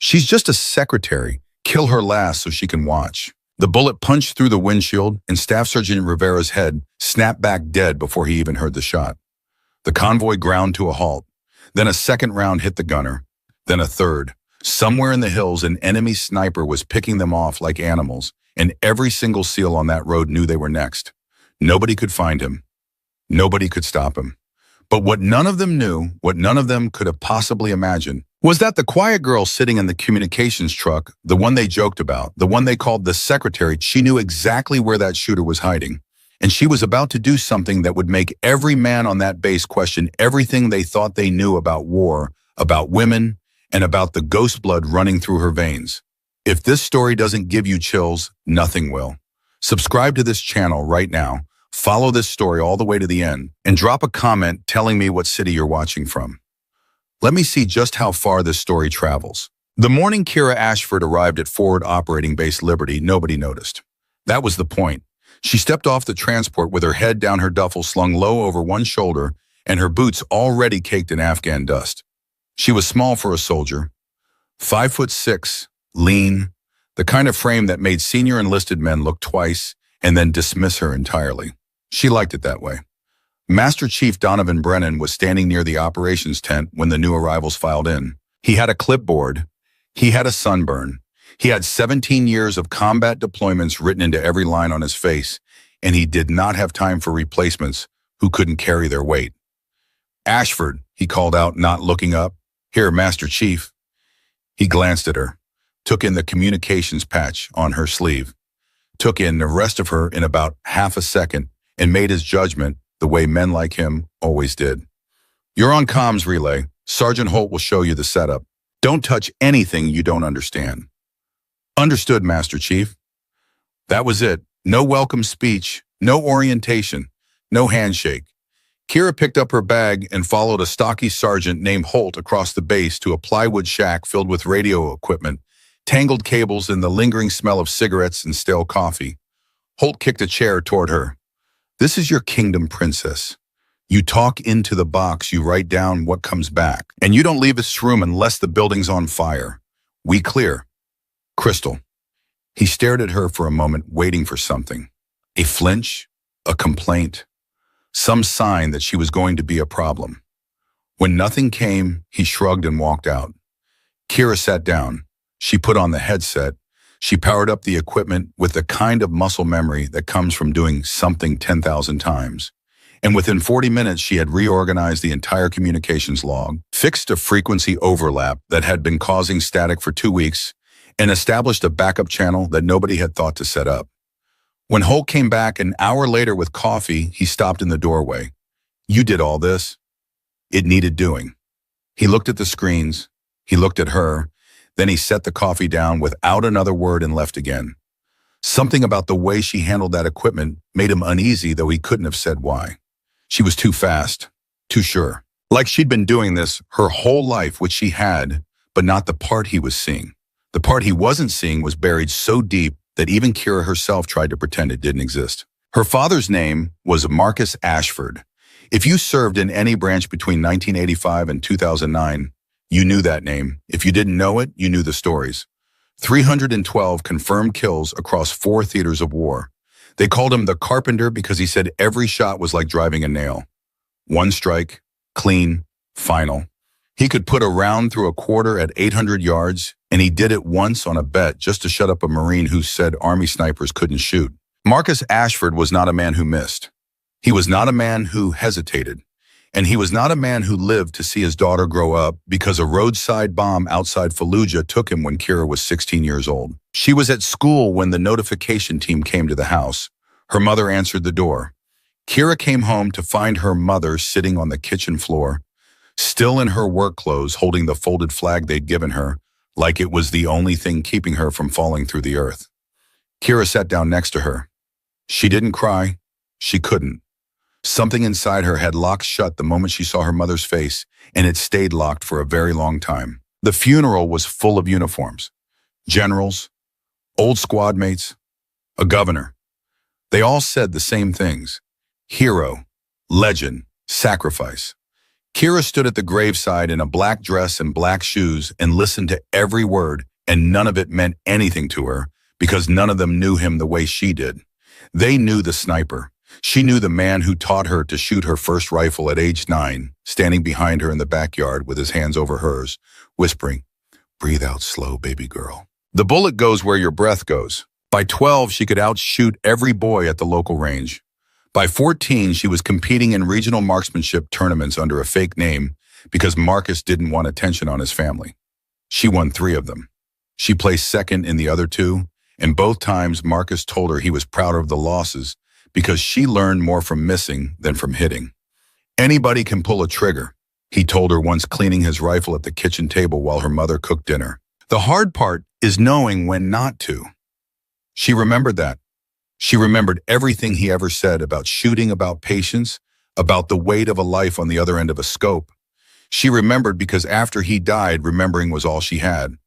She's just a secretary. Kill her last so she can watch. The bullet punched through the windshield, and Staff Sergeant Rivera's head snapped back dead before he even heard the shot. The convoy ground to a halt. Then a second round hit the gunner. Then a third. Somewhere in the hills, an enemy sniper was picking them off like animals, and every single SEAL on that road knew they were next. Nobody could find him. Nobody could stop him. But what none of them knew, what none of them could have possibly imagined, was that the quiet girl sitting in the communications truck, the one they joked about, the one they called the secretary, she knew exactly where that shooter was hiding. And she was about to do something that would make every man on that base question everything they thought they knew about war, about women, and about the ghost blood running through her veins. If this story doesn't give you chills, nothing will. Subscribe to this channel right now, follow this story all the way to the end, and drop a comment telling me what city you're watching from. Let me see just how far this story travels. The morning Kira Ashford arrived at Forward Operating Base Liberty, nobody noticed. That was the point. She stepped off the transport with her head down, her duffel slung low over one shoulder, and her boots already caked in Afghan dust. She was small for a soldier, 5'6", lean, the kind of frame that made senior enlisted men look twice and then dismiss her entirely. She liked it that way. Master Chief Donovan Brennan was standing near the operations tent when the new arrivals filed in. He had a clipboard. He had a sunburn. He had 17 years of combat deployments written into every line on his face, and he did not have time for replacements who couldn't carry their weight. "Ashford," he called out, not looking up. "Here, Master Chief." He glanced at her, took in the communications patch on her sleeve, took in the rest of her in about half a second, and made his judgment the way men like him always did. "You're on comms relay. Sergeant Holt will show you the setup. Don't touch anything you don't understand." "Understood, Master Chief." That was it. No welcome speech, no orientation, no handshake. Kira picked up her bag and followed a stocky sergeant named Holt across the base to a plywood shack filled with radio equipment, tangled cables, and the lingering smell of cigarettes and stale coffee. Holt kicked a chair toward her. "This is your kingdom, princess. You talk into the box, you write down what comes back, and you don't leave this room unless the building's on fire. We clear. Crystal." He stared at her for a moment, waiting for something. A flinch, a complaint, some sign that she was going to be a problem. When nothing came, he shrugged and walked out. Kira sat down. She put on the headset. She powered up the equipment with the kind of muscle memory that comes from doing something 10,000 times. And within 40 minutes, she had reorganized the entire communications log, fixed a frequency overlap that had been causing static for 2 weeks, and established a backup channel that nobody had thought to set up. When Holt came back an hour later with coffee, he stopped in the doorway. "You did all this?" It needed doing. He looked at the screens. He looked at her. Then he set the coffee down without another word and left again. Something about the way she handled that equipment made him uneasy, though he couldn't have said why. She was too fast, too sure. Like she'd been doing this her whole life, which she had, but not the part he was seeing. The part he wasn't seeing was buried so deep that even Kira herself tried to pretend it didn't exist. Her father's name was Marcus Ashford. If you served in any branch between 1985 and 2009, you knew that name. If you didn't know it, you knew the stories. 312 confirmed kills across 4 theaters of war. They called him the Carpenter because he said every shot was like driving a nail. One strike, clean, final. He could put a round through a quarter at 800 yards, and he did it once on a bet just to shut up a Marine who said Army snipers couldn't shoot. Marcus Ashford was not a man who missed. He was not a man who hesitated. And he was not a man who lived to see his daughter grow up because a roadside bomb outside Fallujah took him when Kira was 16 years old. She was at school when the notification team came to the house. Her mother answered the door. Kira came home to find her mother sitting on the kitchen floor, still in her work clothes, holding the folded flag they'd given her, like it was the only thing keeping her from falling through the earth. Kira sat down next to her. She didn't cry. She couldn't. Something inside her had locked shut the moment she saw her mother's face, and it stayed locked for a very long time. The funeral was full of uniforms. Generals, old squad mates, a governor. They all said the same things. Hero, legend, sacrifice. Kira stood at the graveside in a black dress and black shoes and listened to every word, and none of it meant anything to her because none of them knew him the way she did. They knew the sniper. She knew the man who taught her to shoot her first rifle at age 9, standing behind her in the backyard with his hands over hers, whispering, "Breathe out slow, baby girl." The bullet goes where your breath goes. By 12, she could outshoot every boy at the local range. By 14, she was competing in regional marksmanship tournaments under a fake name because Marcus didn't want attention on his family. She won 3 of them. She placed second in the other 2, and both times Marcus told her he was prouder of the losses because she learned more from missing than from hitting. "Anybody can pull a trigger," he told her once cleaning his rifle at the kitchen table while her mother cooked dinner. "The hard part is knowing when not to." She remembered that. She remembered everything he ever said about shooting, about patience, about the weight of a life on the other end of a scope. She remembered because after he died, remembering was all she had.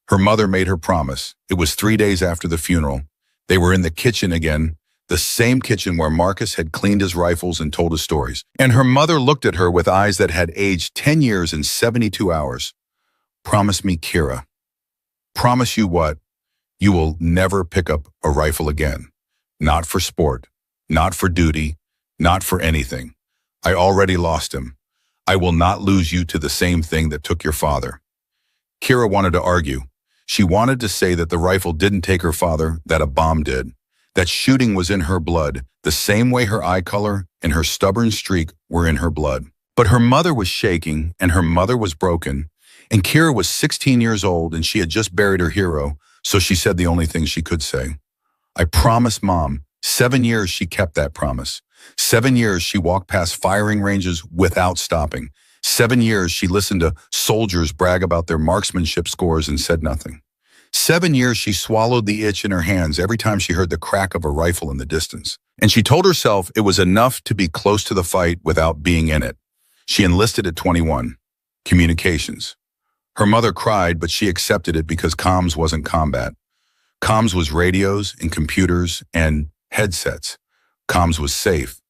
Her mother made her promise. It was 3 days after the funeral. They were in the kitchen again, the same kitchen where Marcus had cleaned his rifles and told his stories. And her mother looked at her with eyes that had aged 10 years and 72 hours. "Promise me, Kira. Promise you what? You will never pick up a rifle again. Not for sport, not for duty, not for anything. I already lost him. I will not lose you to the same thing that took your father." Kira wanted to argue. She wanted to say that the rifle didn't take her father, that a bomb did. That shooting was in her blood, the same way her eye color and her stubborn streak were in her blood. But her mother was shaking, and her mother was broken, and Kira was 16 years old, and she had just buried her hero, so she said the only thing she could say. "I promise, Mom." 7 years she kept that promise. 7 years she walked past firing ranges without stopping. 7 years she listened to soldiers brag about their marksmanship scores and said nothing. 7 years she swallowed the itch in her hands every time she heard the crack of a rifle in the distance. And she told herself it was enough to be close to the fight without being in it. She enlisted at 21. Communications. Her mother cried, but she accepted it because comms wasn't combat. Comms was radios and computers and headsets. Comms was safe.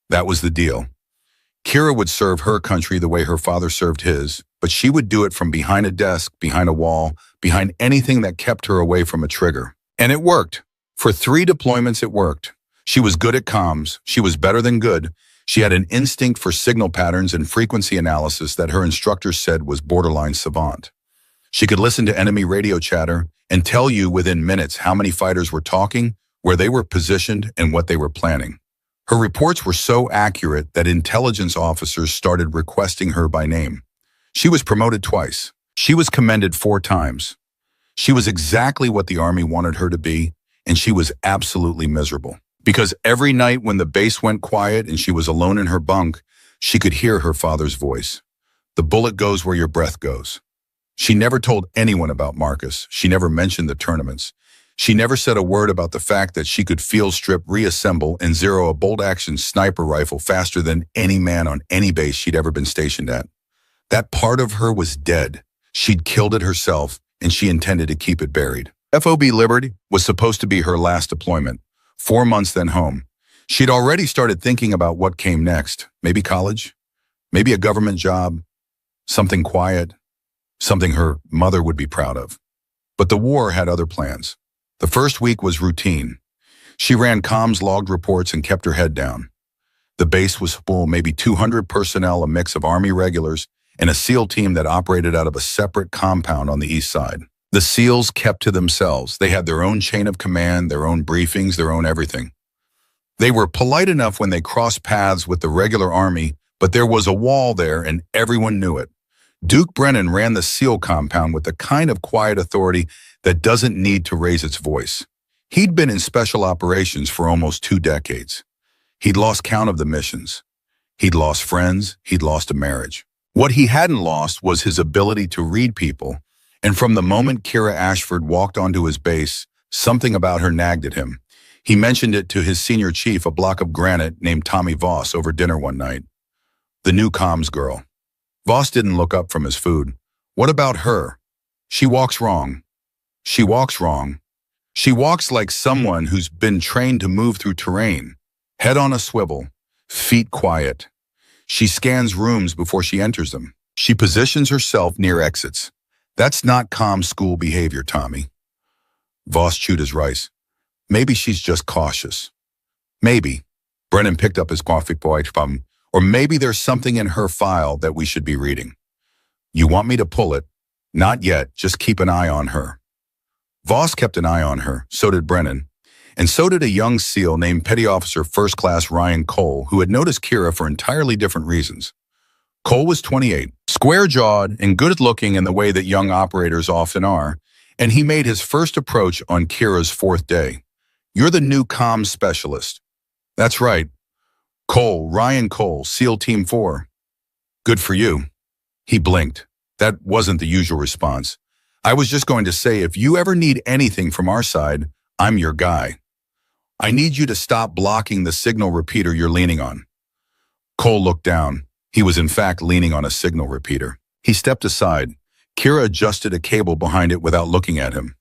That was the deal. Kira would serve her country the way her father served his, but she would do it from behind a desk, behind a wall, behind anything that kept her away from a trigger. And it worked. For 3 deployments, it worked. She was good at comms. She was better than good. She had an instinct for signal patterns and frequency analysis that her instructors said was borderline savant. She could listen to enemy radio chatter and tell you within minutes how many fighters were talking, where they were positioned, and what they were planning. Her reports were so accurate that intelligence officers started requesting her by name. She was promoted twice. She was commended 4 times. She was exactly what the Army wanted her to be, and she was absolutely miserable. Because every night when the base went quiet and she was alone in her bunk, she could hear her father's voice. "The bullet goes where your breath goes." She never told anyone about Marcus. She never mentioned the tournaments. She never said a word about the fact that she could field strip, reassemble, and zero a bolt-action sniper rifle faster than any man on any base she'd ever been stationed at. That part of her was dead. She'd killed it herself, and she intended to keep it buried. FOB Liberty was supposed to be her last deployment. 4 months then home. She'd already started thinking about what came next. Maybe college, maybe a government job, something quiet, something her mother would be proud of. But the war had other plans. The first week was routine. She ran comms logged reports and kept her head down. The base was full, maybe 200 personnel, a mix of Army regulars and a SEAL team that operated out of a separate compound on the east side. The SEALs kept to themselves. They had their own chain of command, their own briefings, their own everything. They were polite enough when they crossed paths with the regular Army, but there was a wall there and everyone knew it. Duke Brennan ran the SEAL compound with the kind of quiet authority that doesn't need to raise its voice. He'd been in special operations for almost 2 decades. He'd lost count of the missions. He'd lost friends. He'd lost a marriage. What he hadn't lost was his ability to read people, and from the moment Kira Ashford walked onto his base, something about her nagged at him. He mentioned it to his senior chief, a block of granite named Tommy Voss, over dinner one night. The new comms girl. Voss didn't look up from his food. What about her? She walks wrong. She walks wrong. She walks like someone who's been trained to move through terrain. Head on a swivel, feet quiet. She scans rooms before she enters them. She positions herself near exits. That's not calm school behavior, Tommy. Voss chewed his rice. Maybe she's just cautious. Maybe. Brennan picked up his coffee from, or maybe there's something in her file that we should be reading. You want me to pull it? Not yet, just keep an eye on her. Voss kept an eye on her, so did Brennan. And so did a young SEAL named Petty Officer First Class Ryan Cole, who had noticed Kira for entirely different reasons. Cole was 28, square-jawed and good-looking in the way that young operators often are, and he made his first approach on Kira's fourth day. You're the new comms specialist. That's right. Cole, Ryan Cole, SEAL Team 4. Good for you. He blinked. That wasn't the usual response. I was just going to say, if you ever need anything from our side, I'm your guy. I need you to stop blocking the signal repeater you're leaning on. Cole looked down. He was in fact leaning on a signal repeater. He stepped aside. Kira adjusted a cable behind it without looking at him.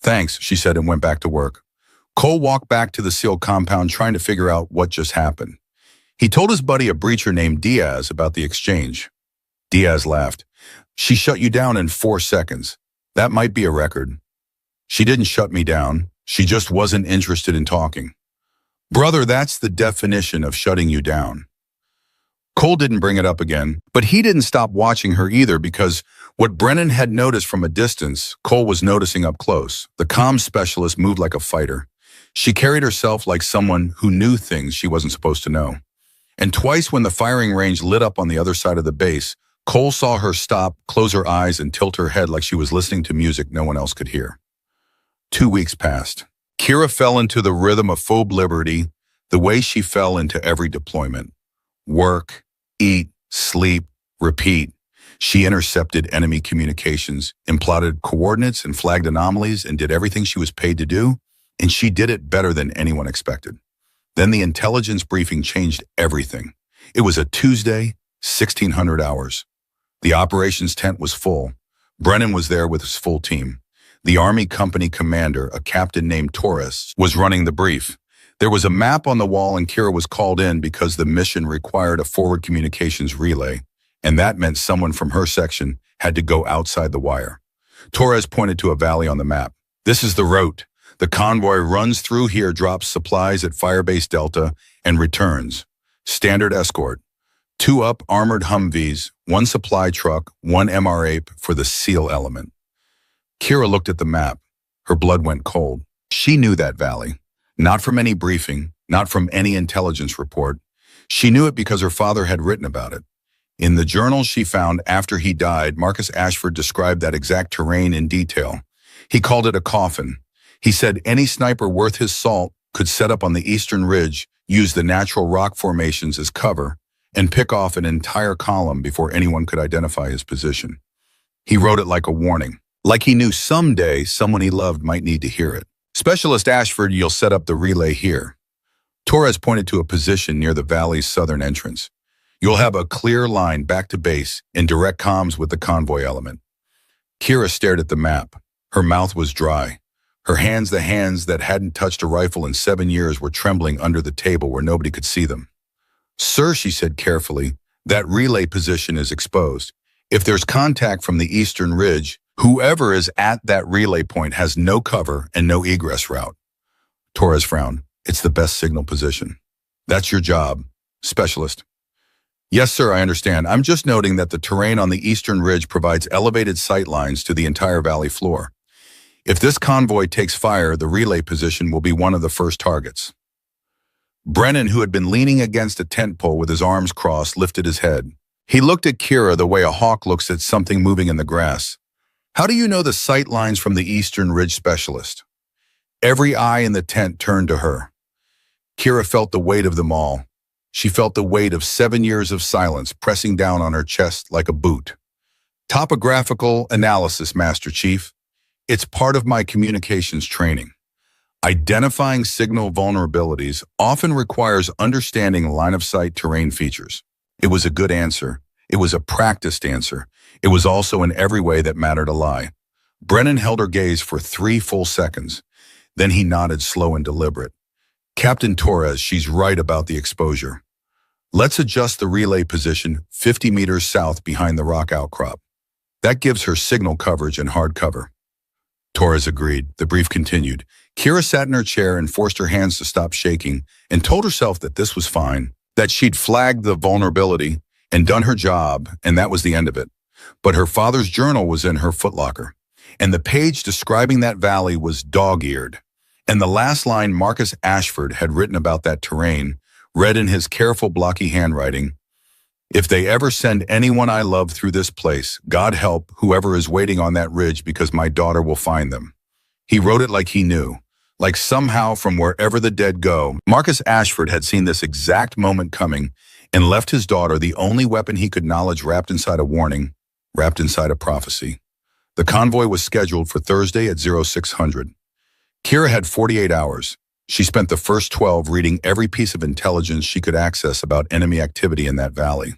Thanks, she said and went back to work. Cole walked back to the SEAL compound trying to figure out what just happened. He told his buddy, a breacher named Diaz, about the exchange. Diaz laughed. She shut you down in 4 seconds. That might be a record. She didn't shut me down. She just wasn't interested in talking. Brother, that's the definition of shutting you down. Cole didn't bring it up again, but he didn't stop watching her either, because what Brennan had noticed from a distance, Cole was noticing up close. The comms specialist moved like a fighter. She carried herself like someone who knew things she wasn't supposed to know. And twice when the firing range lit up on the other side of the base, Cole saw her stop, close her eyes, and tilt her head like she was listening to music no one else could hear. 2 weeks passed. Kira fell into the rhythm of phobe liberty, the way she fell into every deployment. Work, eat, sleep, repeat. She intercepted enemy communications, imploded coordinates and flagged anomalies, and did everything she was paid to do, and she did it better than anyone expected. Then the intelligence briefing changed everything. It was a Tuesday, 1600 hours. The operations tent was full. Brennan was there with his full team. The Army company commander, a captain named Torres, was running the brief. There was a map on the wall, and Kira was called in because the mission required a forward communications relay, and that meant someone from her section had to go outside the wire. Torres pointed to a valley on the map. This is the route. The convoy runs through here, drops supplies at Firebase Delta, and returns. Standard escort. 2 armored Humvees, 1 supply truck, 1 MR-8 for the SEAL element. Kira looked at the map. Her blood went cold. She knew that valley. Not from any briefing, not from any intelligence report. She knew it because her father had written about it. In the journal she found after he died, Marcus Ashford described that exact terrain in detail. He called it a coffin. He said any sniper worth his salt could set up on the eastern ridge, use the natural rock formations as cover, and pick off an entire column before anyone could identify his position. He wrote it like a warning, like he knew someday someone he loved might need to hear it. Specialist Ashford, you'll set up the relay here. Torres pointed to a position near the valley's southern entrance. You'll have a clear line back to base in direct comms with the convoy element. Kira stared at the map. Her mouth was dry. Her hands, the hands that hadn't touched a rifle in 7 years, were trembling under the table where nobody could see them. Sir, she said carefully, that relay position is exposed. If there's contact from the eastern ridge, whoever is at that relay point has no cover and no egress route. Torres frowned. It's the best signal position. That's your job, specialist. Yes, sir, I understand. I'm just noting that the terrain on the eastern ridge provides elevated sight lines to the entire valley floor. If this convoy takes fire, the relay position will be one of the first targets. Brennan, who had been leaning against a tent pole with his arms crossed, lifted his head. He looked at Kira the way a hawk looks at something moving in the grass. How do you know the sight lines from the eastern ridge, specialist? Every eye in the tent turned to her. Kira felt the weight of them all. She felt the weight of 7 years of silence pressing down on her chest like a boot. Topographical analysis, Master Chief. It's part of my communications training. Identifying signal vulnerabilities often requires understanding line-of-sight terrain features. It was a good answer. It was a practiced answer. It was also in every way that mattered a lie. Brennan held her gaze for 3 full seconds. Then he nodded, slow and deliberate. Captain Torres, she's right about the exposure. Let's adjust the relay position 50 meters south behind the rock outcrop. That gives her signal coverage and hard cover." Torres agreed. The brief continued. Kira sat in her chair and forced her hands to stop shaking and told herself that this was fine, that she'd flagged the vulnerability and done her job, and that was the end of it. But her father's journal was in her footlocker, and the page describing that valley was dog-eared. And the last line Marcus Ashford had written about that terrain read in his careful, blocky handwriting, "If they ever send anyone I love through this place, God help whoever is waiting on that ridge because my daughter will find them." He wrote it like he knew, like somehow from wherever the dead go, Marcus Ashford had seen this exact moment coming and left his daughter the only weapon he could knowledge wrapped inside a warning, wrapped inside a prophecy. The convoy was scheduled for Thursday at 0600. Kira had 48 hours. She spent the first 12 reading every piece of intelligence she could access about enemy activity in that valley.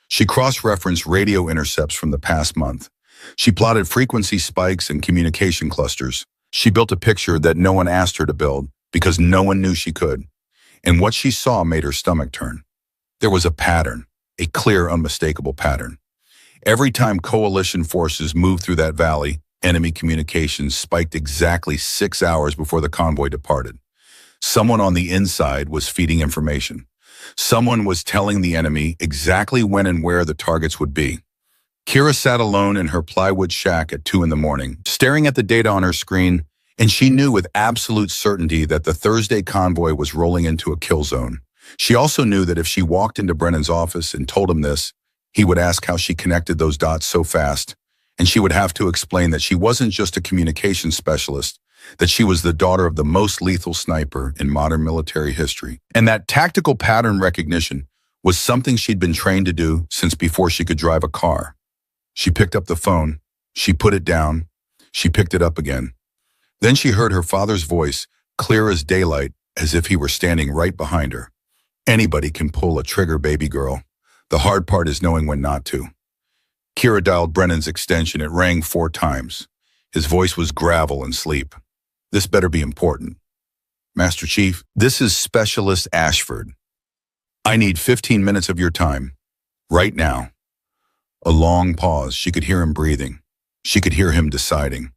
She cross-referenced radio intercepts from the past month. She plotted frequency spikes and communication clusters. She built a picture that no one asked her to build because no one knew she could. And what she saw made her stomach turn. There was a pattern, a clear, unmistakable pattern. Every time coalition forces moved through that valley, enemy communications spiked exactly 6 hours before the convoy departed. Someone on the inside was feeding information. Someone was telling the enemy exactly when and where the targets would be. Kira sat alone in her plywood shack at 2 in the morning, staring at the data on her screen, and she knew with absolute certainty that the Thursday convoy was rolling into a kill zone. She also knew that if she walked into Brennan's office and told him this, he would ask how she connected those dots so fast, and she would have to explain that she wasn't just a communications specialist, that she was the daughter of the most lethal sniper in modern military history. And that tactical pattern recognition was something she'd been trained to do since before she could drive a car. She picked up the phone. She put it down. She picked it up again. Then she heard her father's voice, clear as daylight, as if he were standing right behind her. "Anybody can pull a trigger, baby girl. The hard part is knowing when not to." Kira dialed Brennan's extension. It rang 4 times. His voice was gravel and sleep. "This better be important." "Master Chief, this is Specialist Ashford. I need 15 minutes of your time. Right now." A long pause. She could hear him breathing. She could hear him deciding.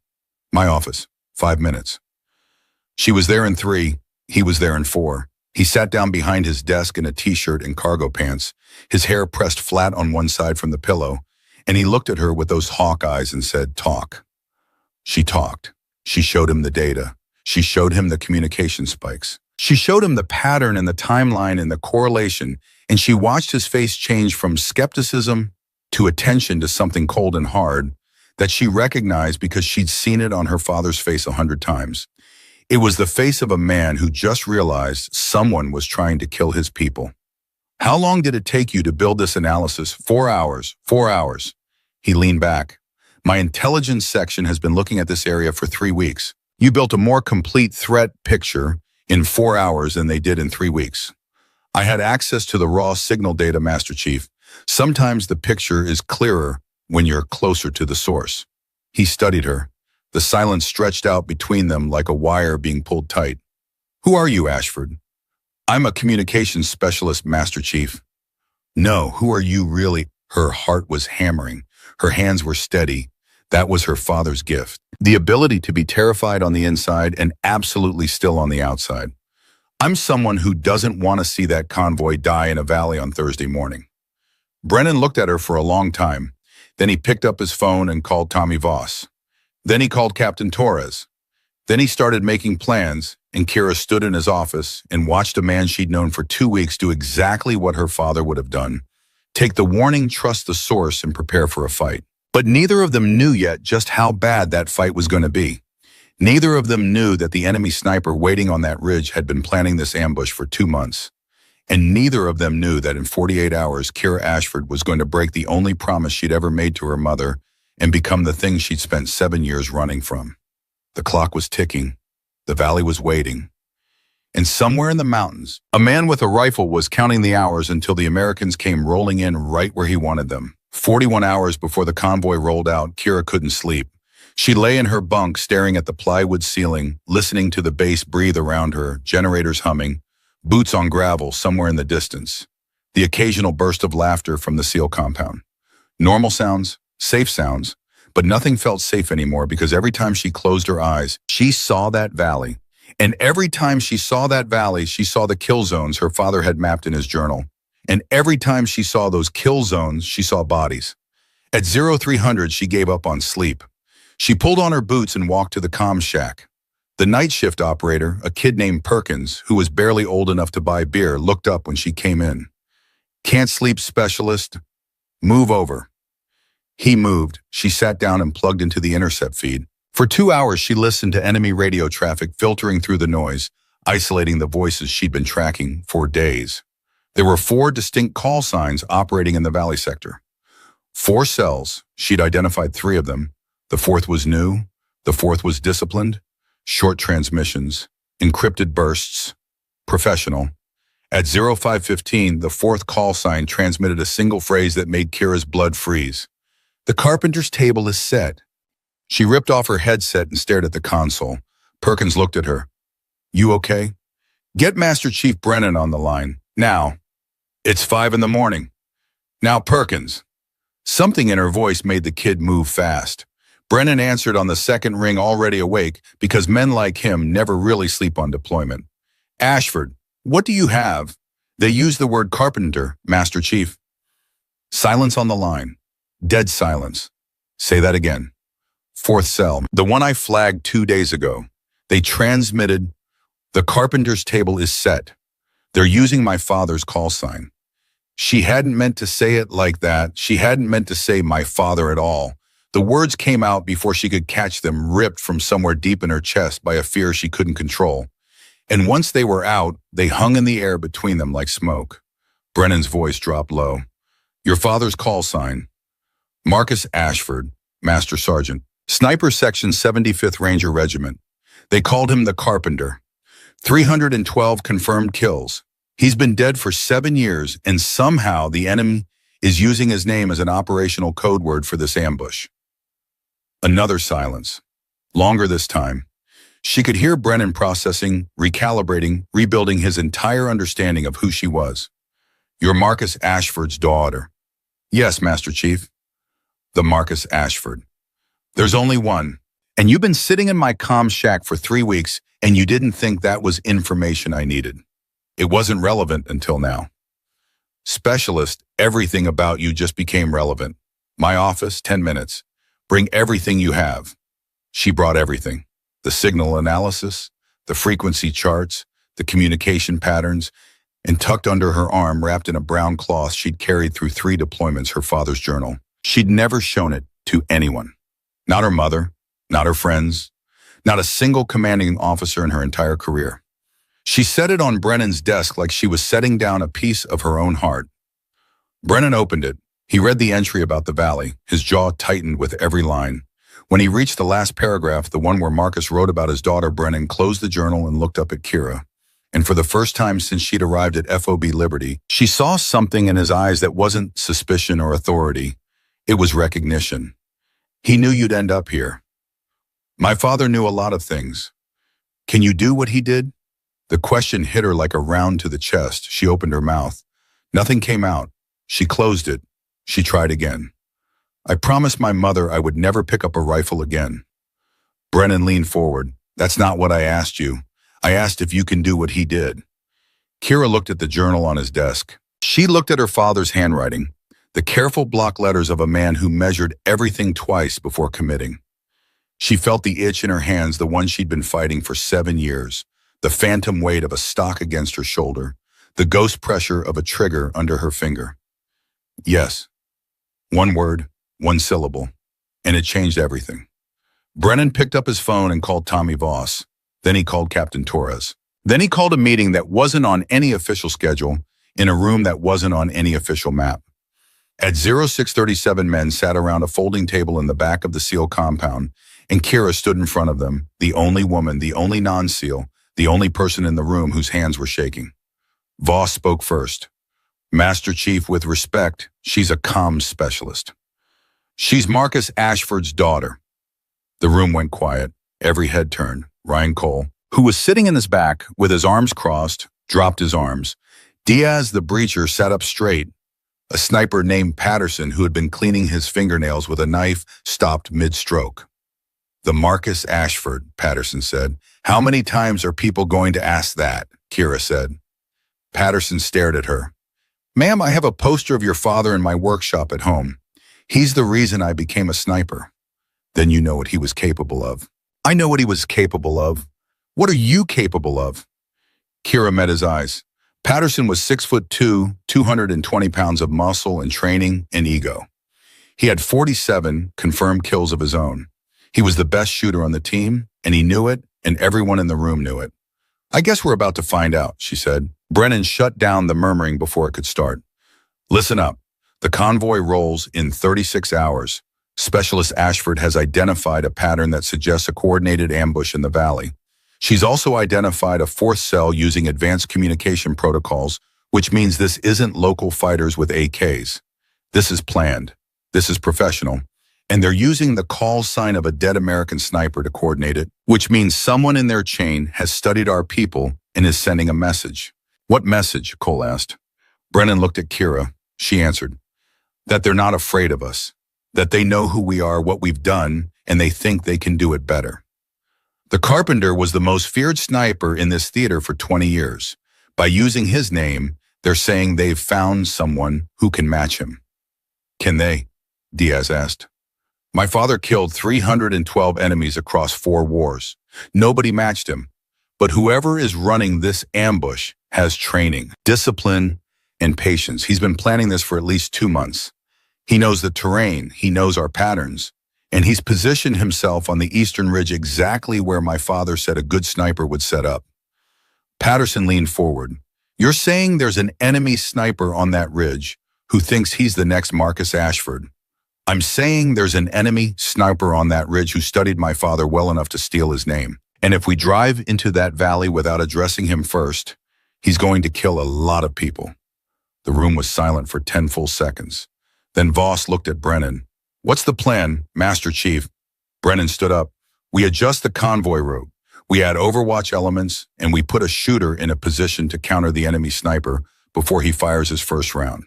"My office. 5 minutes." She was there in 3. He was there in 4. He sat down behind his desk in a t-shirt and cargo pants, his hair pressed flat on one side from the pillow, and he looked at her with those hawk eyes and said, "Talk." She talked. She showed him the data. She showed him the communication spikes. She showed him the pattern and the timeline and the correlation, and she watched his face change from skepticism to attention to something cold and hard that she recognized because she'd seen it on her father's face 100 times. It was the face of a man who just realized someone was trying to kill his people. "How long did it take you to build this analysis?" 4 hours. 4 hours. He leaned back. "My intelligence section has been looking at this area for 3 weeks. You built a more complete threat picture in 4 hours than they did in 3 weeks. I had access to the raw signal data, Master Chief. Sometimes the picture is clearer when you're closer to the source." He studied her. The silence stretched out between them like a wire being pulled tight. "Who are you, Ashford?" "I'm a communications specialist, Master Chief." "No, who are you really?" Her heart was hammering. Her hands were steady. That was her father's gift. The ability to be terrified on the inside and absolutely still on the outside. "I'm someone who doesn't want to see that convoy die in a valley on Thursday morning." Brennan looked at her for a long time. Then he picked up his phone and called Tommy Voss. Then he called Captain Torres. Then he started making plans, and Kira stood in his office and watched a man she'd known for 2 weeks do exactly what her father would have done. Take the warning, trust the source, and prepare for a fight. But neither of them knew yet just how bad that fight was going to be. Neither of them knew that the enemy sniper waiting on that ridge had been planning this ambush for 2 months. And neither of them knew that in 48 hours, Kira Ashford was going to break the only promise she'd ever made to her mother and become the thing she'd spent 7 years running from. The clock was ticking. The valley was waiting. And somewhere in the mountains, a man with a rifle was counting the hours until the Americans came rolling in right where he wanted them. 41 hours before the convoy rolled out, Kira couldn't sleep. She lay in her bunk staring at the plywood ceiling, listening to the bass breathe around her, generators humming, boots on gravel somewhere in the distance. The occasional burst of laughter from the SEAL compound. Normal sounds, safe sounds, but nothing felt safe anymore because every time she closed her eyes, she saw that valley. And every time she saw that valley, she saw the kill zones her father had mapped in his journal. And every time she saw those kill zones, she saw bodies. At 0300, she gave up on sleep. She pulled on her boots and walked to the comm shack. The night shift operator, a kid named Perkins, who was barely old enough to buy beer, looked up when she came in. "Can't sleep, specialist? Move over." He moved. She sat down and plugged into the intercept feed. For 2 hours, she listened to enemy radio traffic filtering through the noise, isolating the voices she'd been tracking for days. There were 4 distinct call signs operating in the Valley sector. 4 cells. She'd identified 3 of them. The 4th was new. The 4th was disciplined. Short transmissions. Encrypted bursts. Professional. At 0515, the 4th call sign transmitted a single phrase that made Kira's blood freeze. "The carpenter's table is set." She ripped off her headset and stared at the console. Perkins looked at her. "You okay? Get Master Chief Brennan on the line. Now." "It's 5 in the morning. Now, Perkins." Something in her voice made the kid move fast. Brennan answered on the second ring, already awake, because men like him never really sleep on deployment. "Ashford, what do you have?" "They use the word carpenter, Master Chief." Silence on the line. Dead silence. "Say that again." "4th cell, the one I flagged 2 days ago. They transmitted, 'The carpenter's table is set.' They're using my father's call sign." She hadn't meant to say it like that. She hadn't meant to say "my father" at all. The words came out before she could catch them, ripped from somewhere deep in her chest by a fear she couldn't control. And once they were out, they hung in the air between them like smoke. Brennan's voice dropped low. "Your father's call sign. Marcus Ashford, Master Sergeant. Sniper Section 75th Ranger Regiment. They called him the Carpenter. 312 confirmed kills. He's been dead for 7 years, and somehow the enemy is using his name as an operational code word for this ambush." Another silence. Longer this time. She could hear Brennan processing, recalibrating, rebuilding his entire understanding of who she was. "You're Marcus Ashford's daughter." "Yes, Master Chief." "The Marcus Ashford. There's only one. And you've been sitting in my comm shack for 3 weeks, and you didn't think that was information I needed. It wasn't relevant until now. Specialist, everything about you just became relevant. My office, 10 minutes. Bring everything you have." She brought everything. The signal analysis, the frequency charts, the communication patterns, and tucked under her arm, wrapped in a brown cloth she'd carried through 3 deployments, her father's journal. She'd never shown it to anyone. Not her mother, not her friends, not a single commanding officer in her entire career. She set it on Brennan's desk like she was setting down a piece of her own heart. Brennan opened it. He read the entry about the valley. His jaw tightened with every line. When he reached the last paragraph, the one where Marcus wrote about his daughter, Brennan closed the journal and looked up at Kira. And for the first time since she'd arrived at FOB Liberty, she saw something in his eyes that wasn't suspicion or authority. It was recognition. "He knew you'd end up here." "My father knew a lot of things. Can you do what he did?" The question hit her like a round to the chest. She opened her mouth. Nothing came out. She closed it. She tried again. "I promised my mother I would never pick up a rifle again." Brennan leaned forward. "That's not what I asked you. I asked if you can do what he did." Kira looked at the journal on his desk. She looked at her father's handwriting, the careful block letters of a man who measured everything twice before committing. She felt the itch in her hands, the one she'd been fighting for 7 years, the phantom weight of a stock against her shoulder, the ghost pressure of a trigger under her finger. Yes. One word, one syllable, and it changed everything. Brennan picked up his phone and called Tommy Voss. Then he called Captain Torres. Then he called a meeting that wasn't on any official schedule, in a room that wasn't on any official map. At 0637, men sat around a folding table in the back of the SEAL compound, and Kira stood in front of them, the only woman, the only non-SEAL, the only person in the room whose hands were shaking. Voss spoke first. "Master Chief, with respect, she's a comms specialist. She's Marcus Ashford's daughter." The room went quiet. Every head turned. Ryan Cole, who was sitting in his back with his arms crossed, dropped his arms. Diaz, the breacher, sat up straight. A sniper named Patterson, who had been cleaning his fingernails with a knife, stopped mid-stroke. "The Marcus Ashford," Patterson said. "How many times are people going to ask that?" Kira said. Patterson stared at her. "Ma'am, I have a poster of your father in my workshop at home. He's the reason I became a sniper." "Then you know what he was capable of." "I know what he was capable of. What are you capable of?" Kira met his eyes. Patterson was 6'2", 220 pounds of muscle and training and ego. He had 47 confirmed kills of his own. He was the best shooter on the team, and he knew it, and everyone in the room knew it. "I guess we're about to find out," she said. Brennan shut down the murmuring before it could start. "Listen up. The convoy rolls in 36 hours. Specialist Ashford has identified a pattern that suggests a coordinated ambush in the valley. She's also identified a fourth cell using advanced communication protocols, which means this isn't local fighters with AKs. This is planned. This is professional. And they're using the call sign of a dead American sniper to coordinate it, which means someone in their chain has studied our people and is sending a message." "What message?" Cole asked. Brennan looked at Kira. She answered, "That they're not afraid of us, that they know who we are, what we've done, and they think they can do it better." The Carpenter was the most feared sniper in this theater for 20 years. By using his name, they're saying they've found someone who can match him. "Can they?" Diaz asked. "My father killed 312 enemies across 4 wars. Nobody matched him. But whoever is running this ambush has training, discipline, and patience. He's been planning this for at least 2 months. He knows the terrain, he knows our patterns, and he's positioned himself on the eastern ridge exactly where my father said a good sniper would set up." Patterson leaned forward. "You're saying there's an enemy sniper on that ridge who thinks he's the next Marcus Ashford?" "I'm saying there's an enemy sniper on that ridge who studied my father well enough to steal his name. And if we drive into that valley without addressing him first, he's going to kill a lot of people." The room was silent for 10 full seconds. Then Voss looked at Brennan. "What's the plan, Master Chief?" Brennan stood up. "We adjust the convoy route. We add overwatch elements, and we put a shooter in a position to counter the enemy sniper before he fires his first round."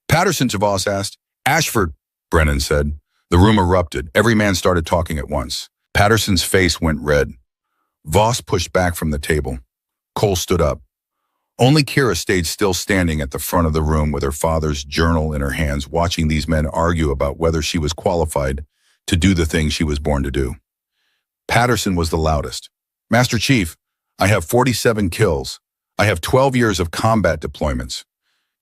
"Patterson," Voss asked. "Ashford," Brennan said. The room erupted. Every man started talking at once. Patterson's face went red. Voss pushed back from the table. Cole stood up. Only Kira stayed still standing at the front of the room with her father's journal in her hands, watching these men argue about whether she was qualified to do the thing she was born to do. Patterson was the loudest. "Master Chief, I have 47 kills. I have 12 years of combat deployments.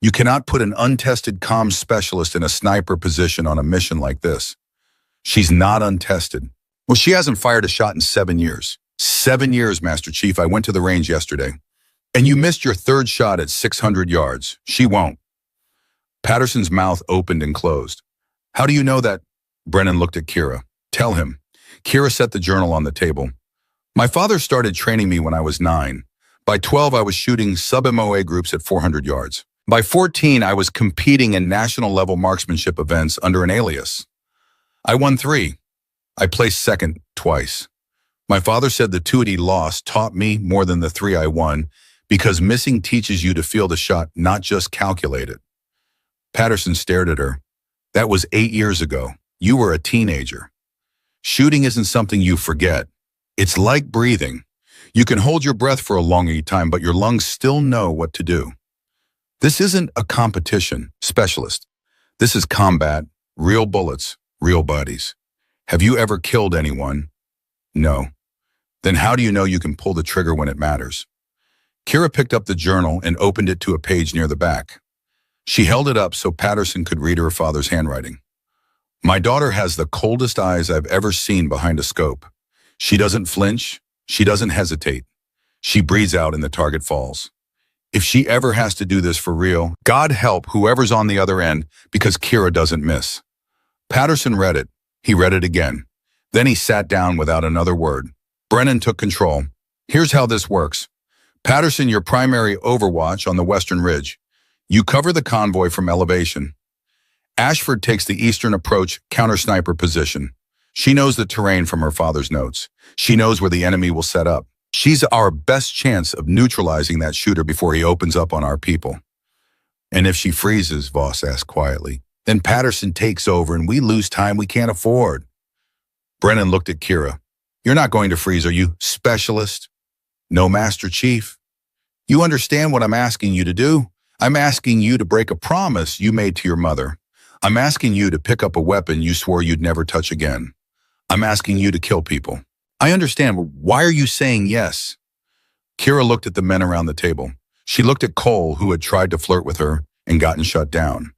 You cannot put an untested comms specialist in a sniper position on a mission like this." "She's not untested." "Well, she hasn't fired a shot in 7 years. 7 years, Master Chief. I went to the range yesterday. And you missed your 3rd shot at 600 yards. She won't." Patterson's mouth opened and closed. "How do you know that?" Brennan looked at Kira. "Tell him." Kira set the journal on the table. "My father started training me when I was 9. By 12, I was shooting sub-MOA groups at 400 yards. By 14, I was competing in national-level marksmanship events under an alias. I won 3. I placed 2nd twice. My father said the 2 he lost taught me more than the 3 I won, because missing teaches you to feel the shot, not just calculate it." Patterson stared at her. "That was 8 years ago. You were a teenager. Shooting isn't something you forget. It's like breathing. You can hold your breath for a longer time, but your lungs still know what to do. This isn't a competition, specialist. This is combat, real bullets, real bodies. Have you ever killed anyone?" "No." "Then how do you know you can pull the trigger when it matters?" Kira picked up the journal and opened it to a page near the back. She held it up so Patterson could read her father's handwriting. "My daughter has the coldest eyes I've ever seen behind a scope. She doesn't flinch. She doesn't hesitate. She breathes out and the target falls. If she ever has to do this for real, God help whoever's on the other end, because Kira doesn't miss." Patterson read it. He read it again. Then he sat down without another word. Brennan took control. "Here's how this works. Patterson, your primary overwatch on the western ridge. You cover the convoy from elevation. Ashford takes the eastern approach counter-sniper position. She knows the terrain from her father's notes. She knows where the enemy will set up. She's our best chance of neutralizing that shooter before he opens up on our people. And if she freezes, Voss asked quietly, then Patterson takes over and we lose time we can't afford. Brennan looked at Kira. You're not going to freeze, are you, specialist? No, Master Chief. You understand what I'm asking you to do? I'm asking you to break a promise you made to your mother. I'm asking you to pick up a weapon you swore you'd never touch again. I'm asking you to kill people. I understand, but why are you saying yes? Kira looked at the men around the table. She looked at Cole, who had tried to flirt with her and gotten shut down.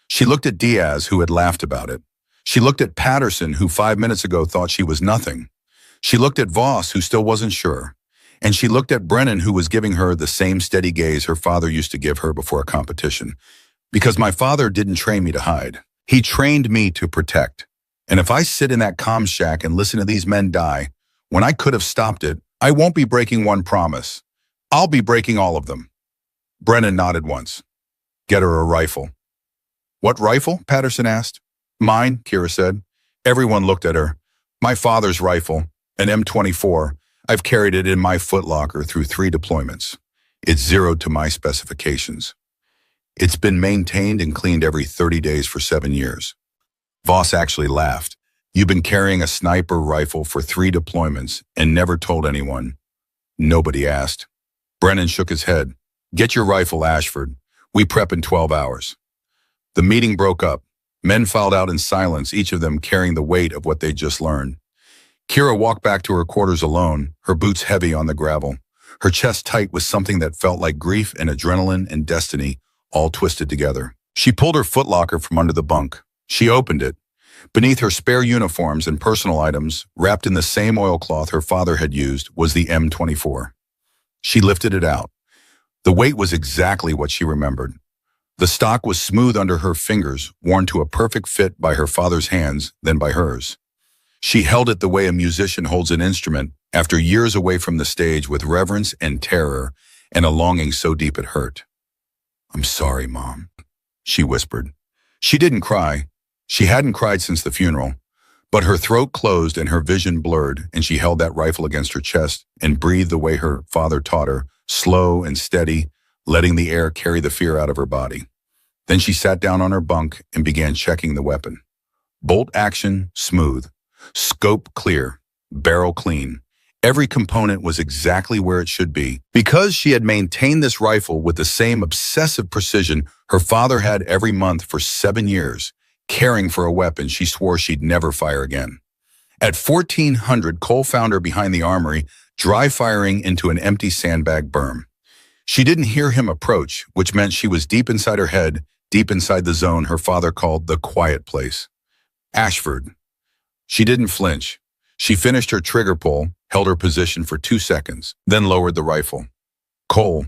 She looked at Diaz, who had laughed about it. She looked at Patterson, who 5 minutes ago thought she was nothing. She looked at Voss, who still wasn't sure. And she looked at Brennan, who was giving her the same steady gaze her father used to give her before a competition. Because my father didn't train me to hide. He trained me to protect. And if I sit in that comm shack and listen to these men die, when I could have stopped it, I won't be breaking one promise. I'll be breaking all of them. Brennan nodded once. Get her a rifle. What rifle? Patterson asked. Mine, Kira said. Everyone looked at her. My father's rifle, an M24. I've carried it in my footlocker through 3 deployments. It's zeroed to my specifications. It's been maintained and cleaned every 30 days for 7 years. Voss actually laughed. You've been carrying a sniper rifle for 3 deployments and never told anyone. Nobody asked. Brennan shook his head. Get your rifle, Ashford. We prep in 12 hours. The meeting broke up. Men filed out in silence, each of them carrying the weight of what they'd just learned. Kira walked back to her quarters alone, her boots heavy on the gravel, her chest tight with something that felt like grief and adrenaline and destiny all twisted together. She pulled her footlocker from under the bunk. She opened it. Beneath her spare uniforms and personal items, wrapped in the same oilcloth her father had used, was the M24. She lifted it out. The weight was exactly what she remembered. The stock was smooth under her fingers, worn to a perfect fit by her father's hands, then by hers. She held it the way a musician holds an instrument after years away from the stage, with reverence and terror and a longing so deep it hurt. I'm sorry, Mom, she whispered. She didn't cry. She hadn't cried since the funeral, but her throat closed and her vision blurred, and she held that rifle against her chest and breathed the way her father taught her, slow and steady, letting the air carry the fear out of her body. Then she sat down on her bunk and began checking the weapon. Bolt action, smooth. Scope clear. Barrel clean. Every component was exactly where it should be. Because she had maintained this rifle with the same obsessive precision her father had every month for 7 years, caring for a weapon she swore she'd never fire again. At 1400, Cole found her behind the armory, dry firing into an empty sandbag berm. She didn't hear him approach, which meant she was deep inside her head, deep inside the zone her father called the quiet place. Ashford. She didn't flinch. She finished her trigger pull, held her position for 2 seconds, then lowered the rifle. Cole,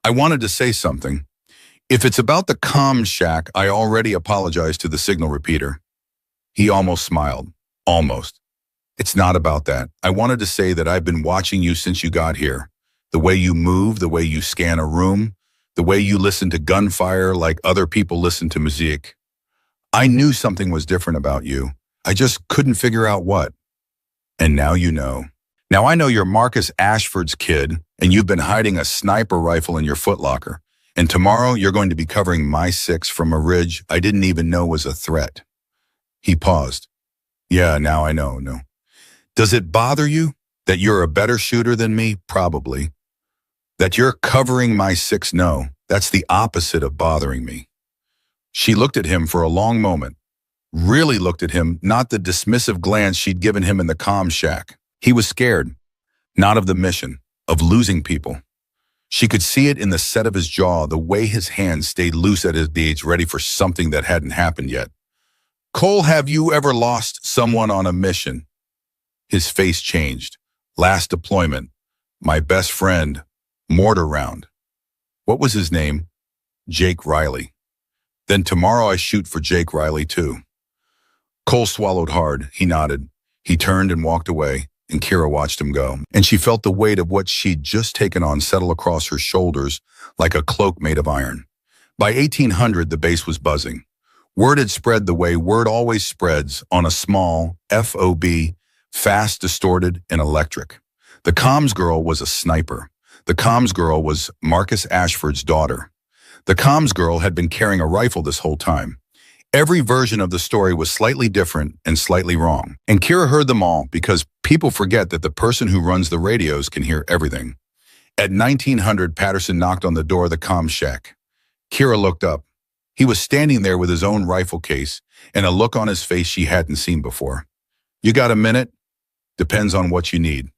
I wanted to say something. If it's about the comm shack, I already apologized to the signal repeater. He almost smiled. Almost. It's not about that. I wanted to say that I've been watching you since you got here. The way you move, the way you scan a room, the way you listen to gunfire like other people listen to music. I knew something was different about you. I just couldn't figure out what. And now you know. Now I know you're Marcus Ashford's kid, and you've been hiding a sniper rifle in your footlocker. And tomorrow you're going to be covering my 6 from a ridge I didn't even know was a threat. He paused. Yeah, now I know, no. Does it bother you that you're a better shooter than me? Probably. That you're covering my 6? No, that's the opposite of bothering me. She looked at him for a long moment. Really looked at him, not the dismissive glance she'd given him in the comm shack. He was scared. Not of the mission, of losing people. She could see it in the set of his jaw, the way his hands stayed loose at his beads, ready for something that hadn't happened yet. Cole, have you ever lost someone on a mission? His face changed. Last deployment. My best friend. Mortar round. What was his name? Jake Riley. Then tomorrow I shoot for Jake Riley too. Cole swallowed hard. He nodded. He turned and walked away, and Kira watched him go. And she felt the weight of what she'd just taken on settle across her shoulders like a cloak made of iron. By 1800, the base was buzzing. Word had spread the way word always spreads, on a small FOB, fast, distorted, and electric. The comms girl was a sniper. The comms girl was Marcus Ashford's daughter. The comms girl had been carrying a rifle this whole time. Every version of the story was slightly different and slightly wrong. And Kira heard them all because people forget that the person who runs the radios can hear everything. At 1900, Patterson knocked on the door of the comms shack. Kira looked up. He was standing there with his own rifle case and a look on his face she hadn't seen before. "You got a minute?" "Depends on what you need."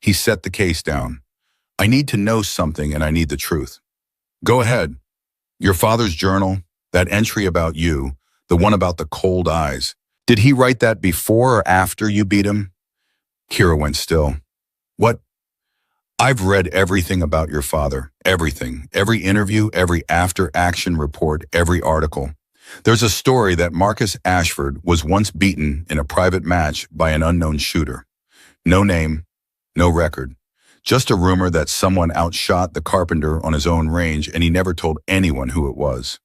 He set the case down. "I need to know something and I need the truth." "Go ahead." "Your father's journal, that entry about you, the one about the cold eyes. Did he write that before or after you beat him?" Kira went still. "What?" "I've read everything about your father. Everything. Every interview, every after-action report, every article. There's a story that Marcus Ashford was once beaten in a private match by an unknown shooter. No name, no record. Just a rumor that someone outshot the carpenter on his own range and he never told anyone who it was."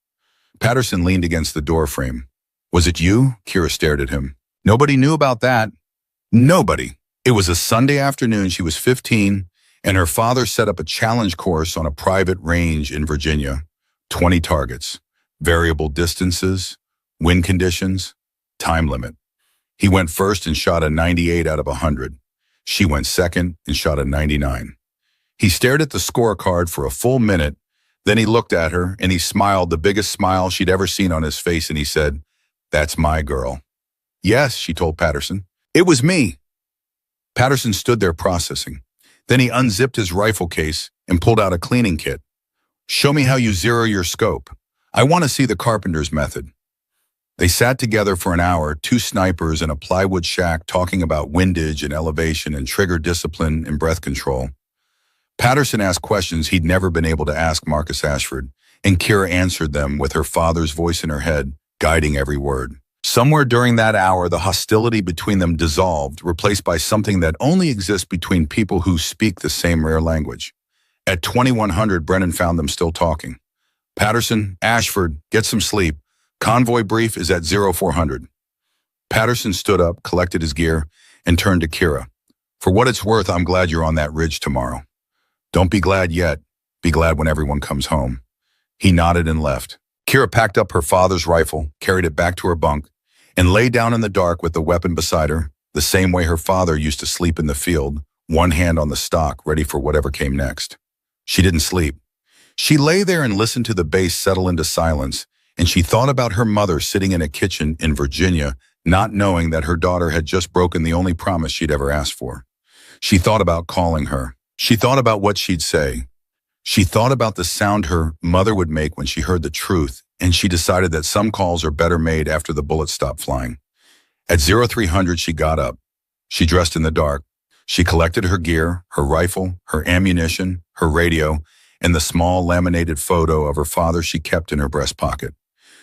Patterson leaned against the doorframe. "Was it you?" Kira stared at him. "Nobody knew about that." Nobody. It was a Sunday afternoon. She was 15, and her father set up a challenge course on a private range in Virginia. 20 targets, variable distances, wind conditions, time limit. He went first and shot a 98 out of 100. She went second and shot a 99. He stared at the scorecard for a full minute. Then he looked at her and he smiled, the biggest smile she'd ever seen on his face, and he said, "That's my girl." "Yes," she told Patterson. "It was me." Patterson stood there processing. Then he unzipped his rifle case and pulled out a cleaning kit. "Show me how you zero your scope. I want to see the carpenter's method." They sat together for an hour, two snipers in a plywood shack talking about windage and elevation and trigger discipline and breath control. Patterson asked questions he'd never been able to ask Marcus Ashford, and Kira answered them with her father's voice in her head, guiding every word. Somewhere during that hour, the hostility between them dissolved, replaced by something that only exists between people who speak the same rare language. At 2100, Brennan found them still talking. "Patterson, Ashford, get some sleep. Convoy brief is at 0400. Patterson stood up, collected his gear, and turned to Kira. "For what it's worth, I'm glad you're on that ridge tomorrow." "Don't be glad yet. Be glad when everyone comes home." He nodded and left. Kira packed up her father's rifle, carried it back to her bunk, and lay down in the dark with the weapon beside her, the same way her father used to sleep in the field, one hand on the stock, ready for whatever came next. She didn't sleep. She lay there and listened to the bass settle into silence, and she thought about her mother sitting in a kitchen in Virginia, not knowing that her daughter had just broken the only promise she'd ever asked for. She thought about calling her. She thought about what she'd say. She thought about the sound her mother would make when she heard the truth, and she decided that some calls are better made after the bullets stop flying. At 0300, she got up. She dressed in the dark. She collected her gear, her rifle, her ammunition, her radio, and the small laminated photo of her father she kept in her breast pocket.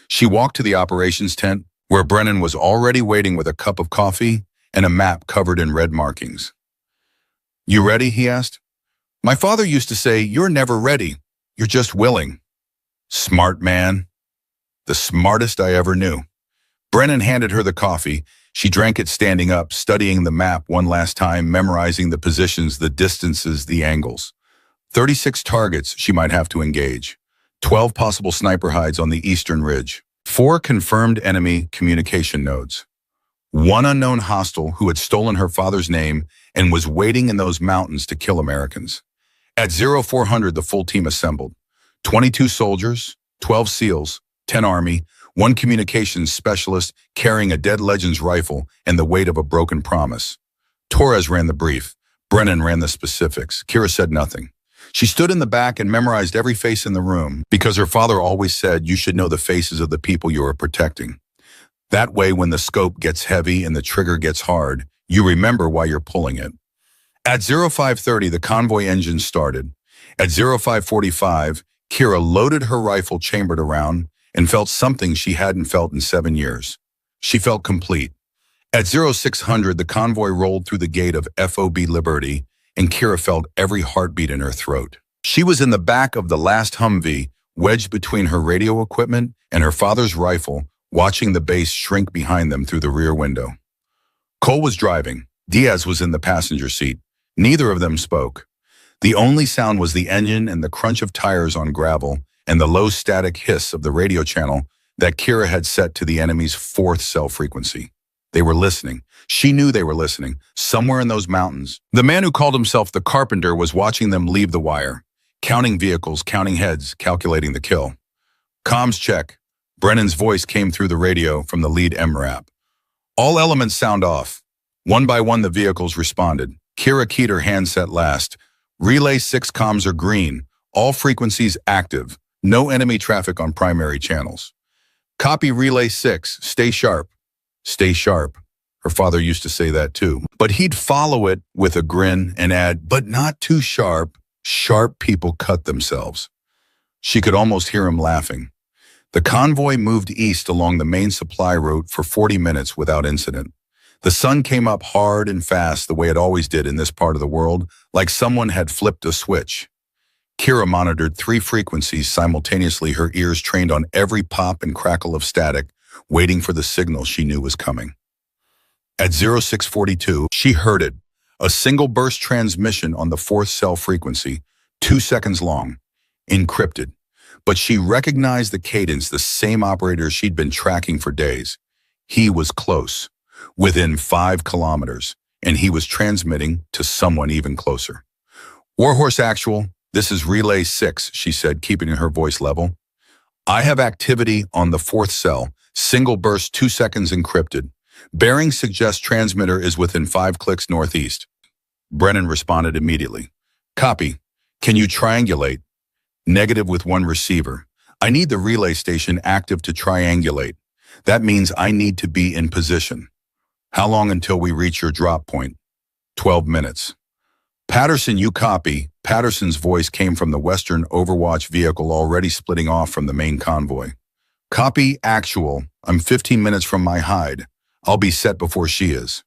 She walked to the operations tent, where Brennan was already waiting with a cup of coffee and a map covered in red markings. "You ready?" he asked. "My father used to say, you're never ready. You're just willing." "Smart man." "The smartest I ever knew." Brennan handed her the coffee. She drank it standing up, studying the map one last time, memorizing the positions, the distances, the angles. 36 targets she might have to engage. 12 possible sniper hides on the eastern ridge. 4 confirmed enemy communication nodes. 1 unknown hostile who had stolen her father's name and was waiting in those mountains to kill Americans. At 0400, the full team assembled. 22 soldiers, 12 SEALs, 10 Army, 1 communications specialist carrying a dead legend's rifle and the weight of a broken promise. Torres ran the brief. Brennan ran the specifics. Kira said nothing. She stood in the back and memorized every face in the room because her father always said you should know the faces of the people you are protecting. That way, when the scope gets heavy and the trigger gets hard, you remember why you're pulling it. At 0530, the convoy engine started. At 0545, Kira loaded her rifle chambered around and felt something she hadn't felt in 7 years. She felt complete. At 0600, the convoy rolled through the gate of FOB Liberty, and Kira felt every heartbeat in her throat. She was in the back of the last Humvee, wedged between her radio equipment and her father's rifle, watching the base shrink behind them through the rear window. Cole was driving. Diaz was in the passenger seat. Neither of them spoke. The only sound was the engine and the crunch of tires on gravel and the low static hiss of the radio channel that Kira had set to the enemy's fourth cell frequency. They were listening. She knew they were listening, somewhere in those mountains. The man who called himself the Carpenter was watching them leave the wire, counting vehicles, counting heads, calculating the kill. Comms check. Brennan's voice came through the radio from the lead MRAP. All elements sound off. One by one, the vehicles responded. Kira keyed her handset last. Relay 6 comms are green. All frequencies active. No enemy traffic on primary channels. Copy Relay 6. Stay sharp. Stay sharp. Her father used to say that too. But he'd follow it with a grin and add, but not too sharp. Sharp people cut themselves. She could almost hear him laughing. The convoy moved east along the main supply route for 40 minutes without incident. The sun came up hard and fast the way it always did in this part of the world, like someone had flipped a switch. Kira monitored 3 frequencies simultaneously, her ears trained on every pop and crackle of static, waiting for the signal she knew was coming. At 0642, she heard it, a single burst transmission on the 4th cell frequency, 2 seconds long, encrypted. But she recognized the cadence, the same operator she'd been tracking for days. He was close, within 5 kilometers, and he was transmitting to someone even closer. Warhorse Actual, this is Relay 6, she said, keeping her voice level. I have activity on the 4th cell, single burst 2 seconds encrypted. Bearing suggests transmitter is within 5 clicks northeast. Brennan responded immediately. Copy. Can you triangulate? Negative with 1 receiver. I need the relay station active to triangulate. That means I need to be in position. How long until we reach your drop point? 12 minutes. Patterson, you copy. Patterson's voice came from the Western Overwatch vehicle already splitting off from the main convoy. Copy Actual. I'm 15 minutes from my hide. I'll be set before she is.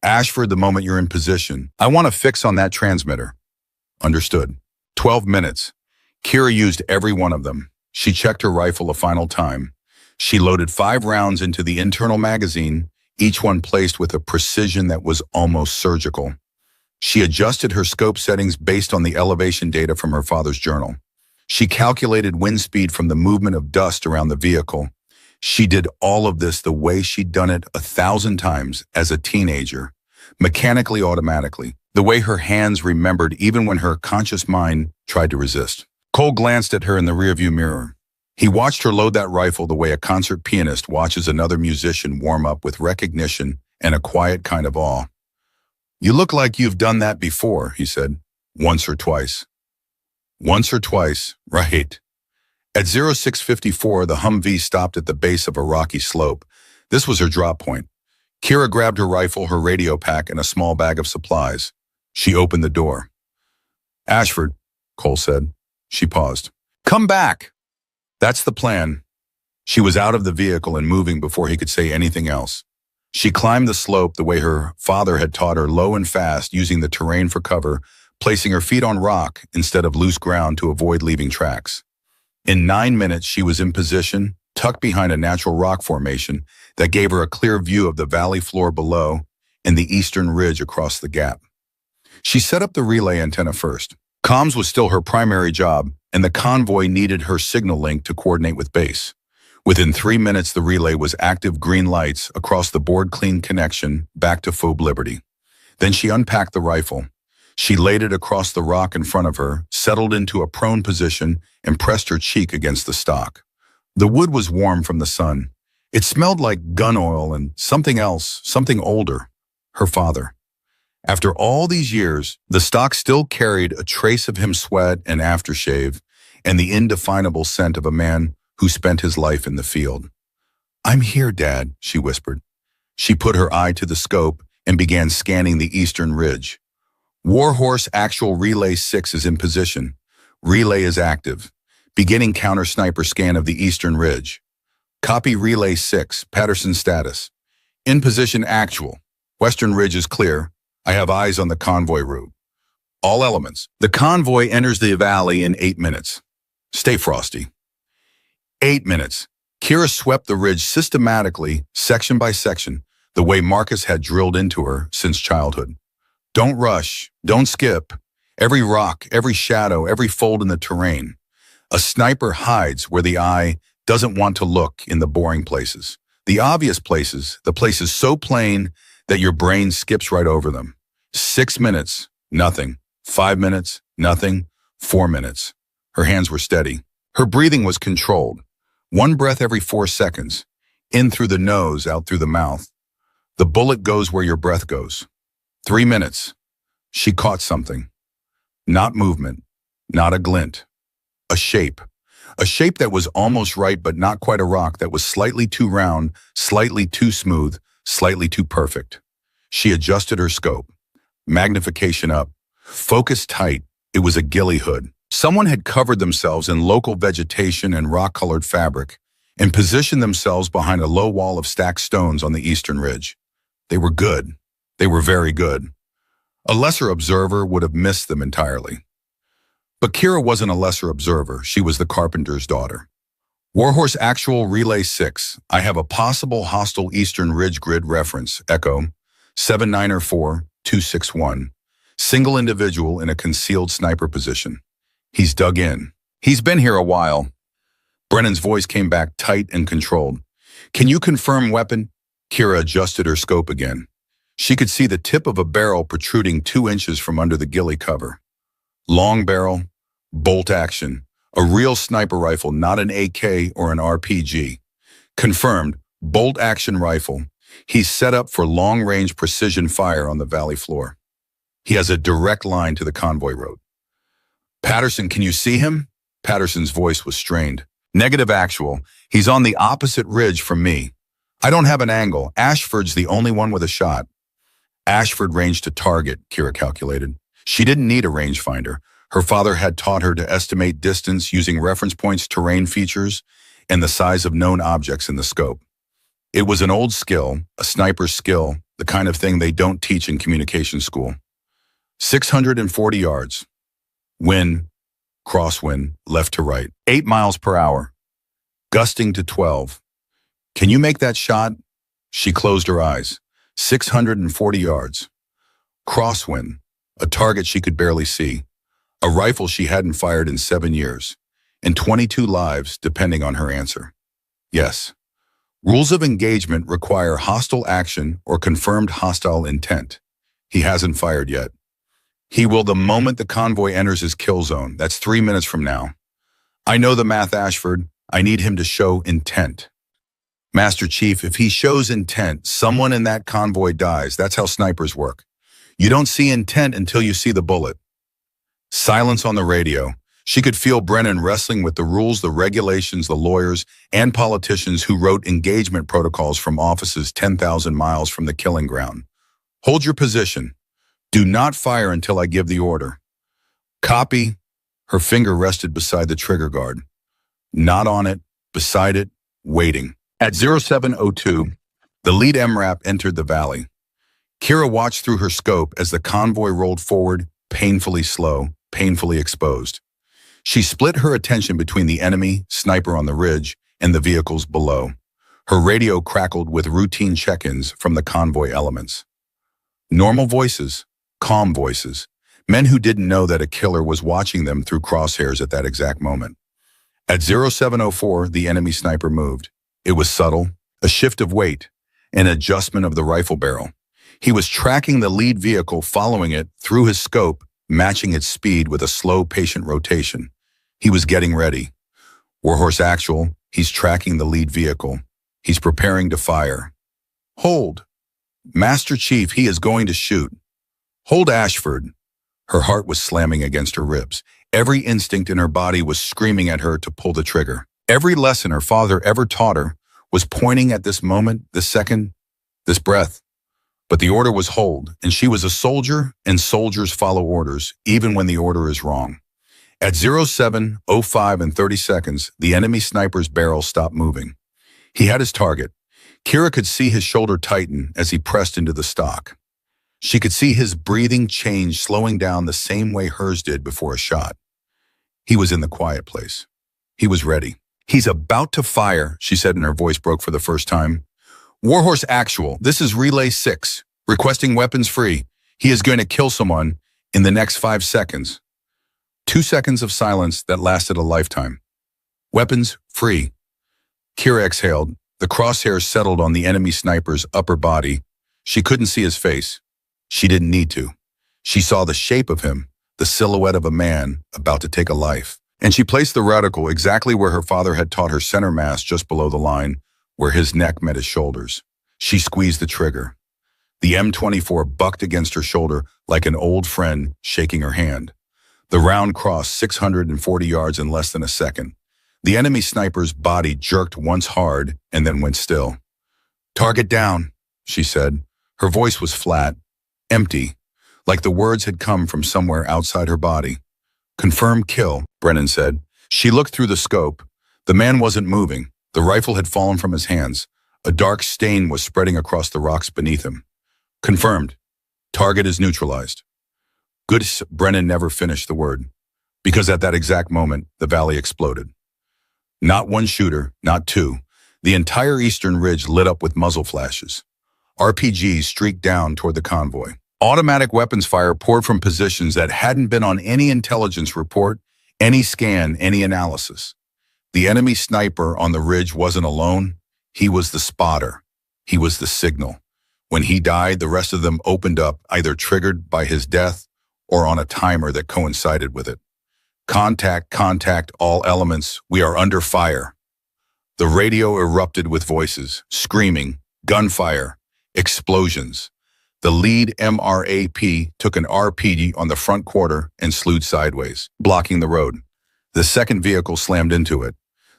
Ashford, the moment you're in position, I want to fix on that transmitter. Understood. 12 minutes. Kira used every one of them. She checked her rifle a final time. She loaded 5 rounds into the internal magazine, each one placed with a precision that was almost surgical. She adjusted her scope settings based on the elevation data from her father's journal. She calculated wind speed from the movement of dust around the vehicle. She did all of this the way she'd done it 1,000 times as a teenager, mechanically, automatically, the way her hands remembered even when her conscious mind tried to resist. Cole glanced at her in the rearview mirror. He watched her load that rifle the way a concert pianist watches another musician warm up with recognition and a quiet kind of awe. You look like you've done that before, he said. Once or twice. Once or twice, right. At 0654, the Humvee stopped at the base of a rocky slope. This was her drop point. Kira grabbed her rifle, her radio pack, and a small bag of supplies. She opened the door. Ashford, Cole said. She paused. Come back! That's the plan. She was out of the vehicle and moving before he could say anything else. She climbed the slope the way her father had taught her, low and fast, using the terrain for cover, placing her feet on rock instead of loose ground to avoid leaving tracks. In 9 minutes, she was in position, tucked behind a natural rock formation that gave her a clear view of the valley floor below and the eastern ridge across the gap. She set up the relay antenna first. Comms was still her primary job, and the convoy needed her signal link to coordinate with base. Within 3 minutes, the relay was active green lights across the board-clean connection back to Phobe Liberty. Then she unpacked the rifle. She laid it across the rock in front of her, settled into a prone position, and pressed her cheek against the stock. The wood was warm from the sun. It smelled like gun oil and something else, something older. Her father. After all these years, the stock still carried a trace of him sweat and aftershave, and the indefinable scent of a man who spent his life in the field. I'm here, Dad, she whispered. She put her eye to the scope and began scanning the eastern ridge. Warhorse Actual Relay 6 is in position. Relay is active. Beginning counter-sniper scan of the eastern ridge. Copy Relay 6, Patterson status. In position Actual. Western ridge is clear. I have eyes on the convoy route. All elements. The convoy enters the valley in 8 minutes. Stay frosty. 8 minutes. Kira swept the ridge systematically, section by section, the way Marcus had drilled into her since childhood. Don't rush. Don't skip. Every rock, every shadow, every fold in the terrain. A sniper hides where the eye doesn't want to look in the boring places. The obvious places, the places so plain that your brain skips right over them. 6 minutes, nothing. 5 minutes, nothing. 4 minutes. Her hands were steady. Her breathing was controlled. 1 breath every 4 seconds. In through the nose, out through the mouth. The bullet goes where your breath goes. 3 minutes. She caught something. Not movement, not a glint. A shape. A shape that was almost right but not quite a rock, that was slightly too round, slightly too smooth, slightly too perfect. She adjusted her scope. Magnification up. Focus tight. It was a ghillie hood. Someone had covered themselves in local vegetation and rock-colored fabric and positioned themselves behind a low wall of stacked stones on the eastern ridge. They were good. They were very good. A lesser observer would have missed them entirely. But Kira wasn't a lesser observer. She was the carpenter's daughter. Warhorse Actual Relay 6. I have a possible hostile Eastern Ridge grid reference. Echo 794261. Single individual in a concealed sniper position. He's dug in. He's been here a while. Brennan's voice came back tight and controlled. Can you confirm weapon? Kira adjusted her scope again. She could see the tip of a barrel protruding 2 inches from under the ghillie cover. Long barrel, bolt action. A real sniper rifle, not an AK or an RPG. Confirmed, bolt action rifle. He's set up for long-range precision fire on the valley floor. He has a direct line to the convoy road. Patterson, can you see him? Patterson's voice was strained. Negative actual. He's on the opposite ridge from me. I don't have an angle. Ashford's the only one with a shot. Ashford ranged to target, Kira calculated. She didn't need a rangefinder. Her father had taught her to estimate distance using reference points, terrain features, and the size of known objects in the scope. It was an old skill, a sniper's skill, the kind of thing they don't teach in communication school. 640 yards. Wind, crosswind, left to right. 8 miles per hour. Gusting to 12. Can you make that shot? She closed her eyes. 640 yards. Crosswind, a target she could barely see. A rifle she hadn't fired in 7 years. And 22 lives, depending on her answer. Yes. Rules of engagement require hostile action or confirmed hostile intent. He hasn't fired yet. He will the moment the convoy enters his kill zone. That's 3 minutes from now. I know the math, Ashford. I need him to show intent. Master Chief, if he shows intent, someone in that convoy dies. That's how snipers work. You don't see intent until you see the bullet. Silence on the radio. She could feel Brennan wrestling with the rules, the regulations, the lawyers, and politicians who wrote engagement protocols from offices 10,000 miles from the killing ground. Hold your position. Do not fire until I give the order. Copy. Her finger rested beside the trigger guard. Not on it, beside it, waiting. At 0702, the lead MRAP entered the valley. Kira watched through her scope as the convoy rolled forward, painfully slow, painfully exposed. She split her attention between the enemy, sniper on the ridge, and the vehicles below. Her radio crackled with routine check-ins from the convoy elements. Normal voices, calm voices, men who didn't know that a killer was watching them through crosshairs at that exact moment. At 0704, the enemy sniper moved. It was subtle, a shift of weight, an adjustment of the rifle barrel. He was tracking the lead vehicle, following it through his scope, matching its speed with a slow, patient rotation. He was getting ready. Warhorse Actual, he's tracking the lead vehicle. He's preparing to fire. Hold. Master Chief, he is going to shoot. Hold, Ashford. Her heart was slamming against her ribs. Every instinct in her body was screaming at her to pull the trigger. Every lesson her father ever taught her was pointing at this moment, this second, this breath. But the order was hold, and she was a soldier, and soldiers follow orders, even when the order is wrong. At 07:05 and 30 seconds, the enemy sniper's barrel stopped moving. He had his target. Kira could see his shoulder tighten as he pressed into the stock. She could see his breathing change, slowing down the same way hers did before a shot. He was in the quiet place. He was ready. He's about to fire, she said, and her voice broke for the first time. Warhorse Actual, this is Relay 6, requesting weapons free. He is going to kill someone in the next 5 seconds. 2 seconds of silence that lasted a lifetime. Weapons free. Kira exhaled. The crosshairs settled on the enemy sniper's upper body. She couldn't see his face. She didn't need to. She saw the shape of him, the silhouette of a man about to take a life. And she placed the reticle exactly where her father had taught her, center mass just below the line, where his neck met his shoulders. She squeezed the trigger. The M24 bucked against her shoulder like an old friend shaking her hand. The round crossed 640 yards in less than a second. The enemy sniper's body jerked once hard and then went still. "Target down," she said. Her voice was flat, empty, like the words had come from somewhere outside her body. "Confirm kill," Brennan said. She looked through the scope. The man wasn't moving. The rifle had fallen from his hands. A dark stain was spreading across the rocks beneath him. "Confirmed. Target is neutralized." Good. Brennan never finished the word, because at that exact moment, the valley exploded. Not one shooter, not two. The entire eastern ridge lit up with muzzle flashes. RPGs streaked down toward the convoy. Automatic weapons fire poured from positions that hadn't been on any intelligence report, any scan, any analysis. The enemy sniper on the ridge wasn't alone. He was the spotter. He was the signal. When he died, the rest of them opened up, either triggered by his death or on a timer that coincided with it. "Contact, contact, all elements. We are under fire." The radio erupted with voices, screaming, gunfire, explosions. The lead MRAP took an RPG on the front quarter and slewed sideways, blocking the road. The second vehicle slammed into it.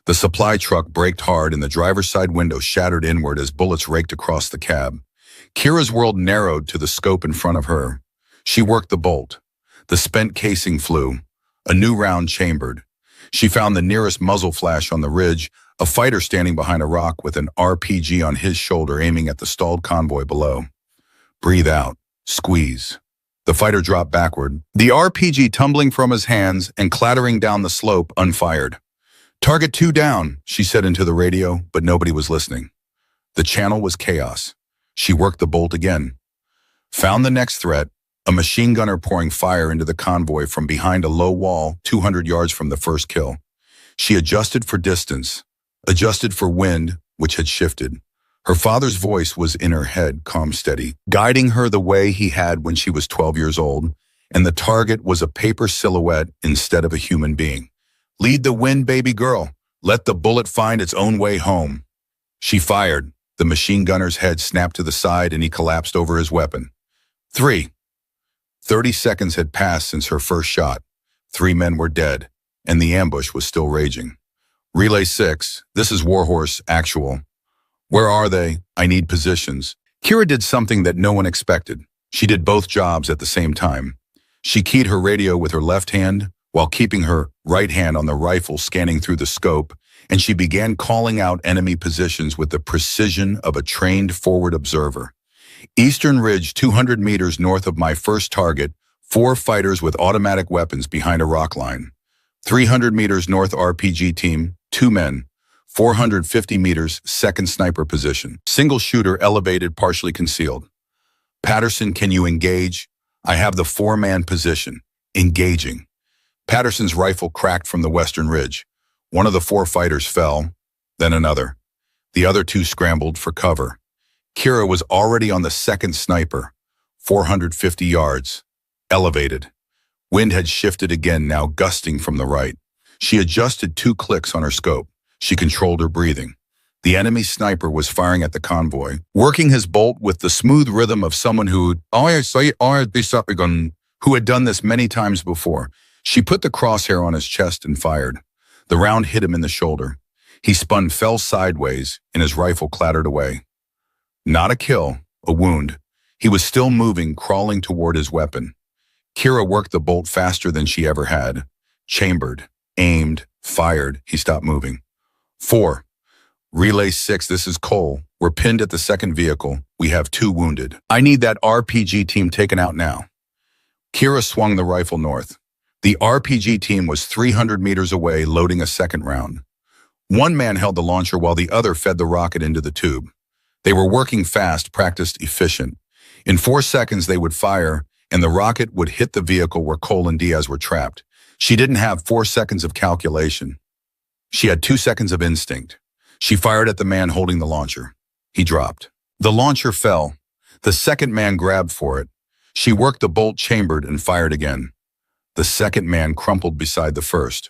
The supply truck braked hard and the driver's side window shattered inward as bullets raked across the cab. Kira's world narrowed to the scope in front of her. She worked the bolt. The spent casing flew. A new round chambered. She found the nearest muzzle flash on the ridge, a fighter standing behind a rock with an RPG on his shoulder aiming at the stalled convoy below. Breathe out. Squeeze. The fighter dropped backward, the RPG tumbling from his hands and clattering down the slope unfired. "Target 2 down," she said into the radio, but nobody was listening. The channel was chaos. She worked the bolt again. Found the next threat, a machine gunner pouring fire into the convoy from behind a low wall 200 yards from the first kill. She adjusted for distance, adjusted for wind, which had shifted. Her father's voice was in her head, calm, steady, guiding her the way he had when she was 12 years old, and the target was a paper silhouette instead of a human being. "Lead the wind, baby girl. Let the bullet find its own way home." She fired. The machine gunner's head snapped to the side and he collapsed over his weapon. 30 seconds had passed since her first shot. 3 men were dead, and the ambush was still raging. "Relay 6, this is Warhorse, actual. Where are they? I need positions." Kira did something that no one expected. She did both jobs at the same time. She keyed her radio with her left hand while keeping her right hand on the rifle scanning through the scope, and she began calling out enemy positions with the precision of a trained forward observer. "Eastern Ridge, 200 meters north of my first target, 4 fighters with automatic weapons behind a rock line. 300 meters north RPG team, 2 men. 450 meters, second sniper position. Single shooter elevated, partially concealed. Patterson, can you engage? I have the 4-man position. Engaging." Patterson's rifle cracked from the western ridge. One of the 4 fighters fell, then another. The other 2 scrambled for cover. Kira was already on the second sniper, 450 yards, elevated. Wind had shifted again, now gusting from the right. She adjusted 2 clicks on her scope. She controlled her breathing. The enemy sniper was firing at the convoy, working his bolt with the smooth rhythm of someone who had done this many times before. She put the crosshair on his chest and fired. The round hit him in the shoulder. He spun, fell sideways, and his rifle clattered away. Not a kill, a wound. He was still moving, crawling toward his weapon. Kira worked the bolt faster than she ever had. Chambered, aimed, fired. He stopped moving. 4. Relay 6, this is Cole. We're pinned at the second vehicle. We have 2 wounded. I need that RPG team taken out now. Kira swung the rifle north. The RPG team was 300 meters away, loading a second round. 1 man held the launcher while the other fed the rocket into the tube. They were working fast, practiced, efficient. In 4 seconds, they would fire, and the rocket would hit the vehicle where Cole and Diaz were trapped. She didn't have 4 seconds of calculation. She had 2 seconds of instinct. She fired at the man holding the launcher. He dropped. The launcher fell. The second man grabbed for it. She worked the bolt chambered and fired again. The second man crumpled beside the first.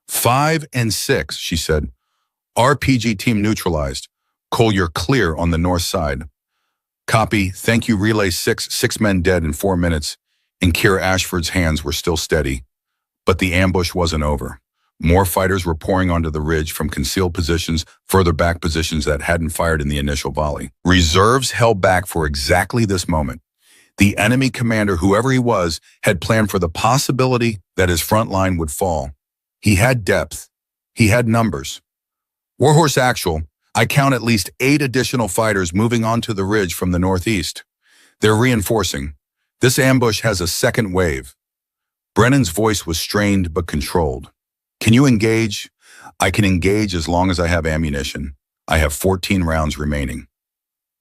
5 and 6, she said. RPG team neutralized. Cole, you're clear on the north side. Copy. Thank you, Relay 6. 6 men dead in 4 minutes, and Kira Ashford's hands were still steady. But the ambush wasn't over. More fighters were pouring onto the ridge from concealed positions, further back positions that hadn't fired in the initial volley. Reserves held back for exactly this moment. The enemy commander, whoever he was, had planned for the possibility that his front line would fall. He had depth. He had numbers. Warhorse Actual, I count at least 8 additional fighters moving onto the ridge from the northeast. They're reinforcing. This ambush has a second wave. Brennan's voice was strained but controlled. Can you engage? I can engage as long as I have ammunition. I have 14 rounds remaining.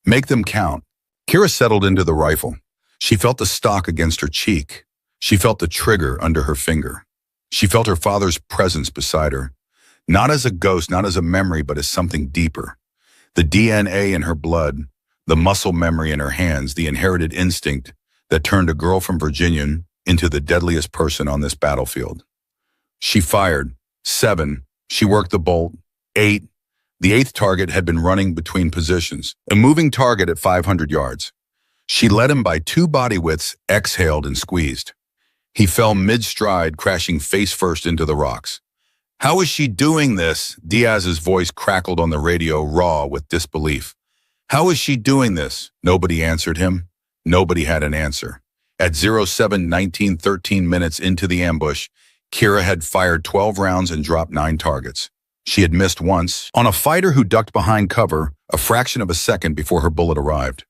Make them count. Kira settled into the rifle. She felt the stock against her cheek. She felt the trigger under her finger. She felt her father's presence beside her. Not as a ghost, not as a memory, but as something deeper. The DNA in her blood, the muscle memory in her hands, the inherited instinct that turned a girl from Virginia into the deadliest person on this battlefield. She fired. 7. She worked the bolt. 8. The 8th target had been running between positions, a moving target at 500 yards. She led him by 2 body widths, exhaled and squeezed. He fell mid-stride, crashing face first into the rocks. How is she doing this? Diaz's voice crackled on the radio, raw with disbelief. How is she doing this? Nobody answered him. Nobody had an answer. At 07:19, 13 minutes into the ambush, Kira had fired 12 rounds and dropped 9 targets. She had missed once on a fighter who ducked behind cover a fraction of a second before her bullet arrived.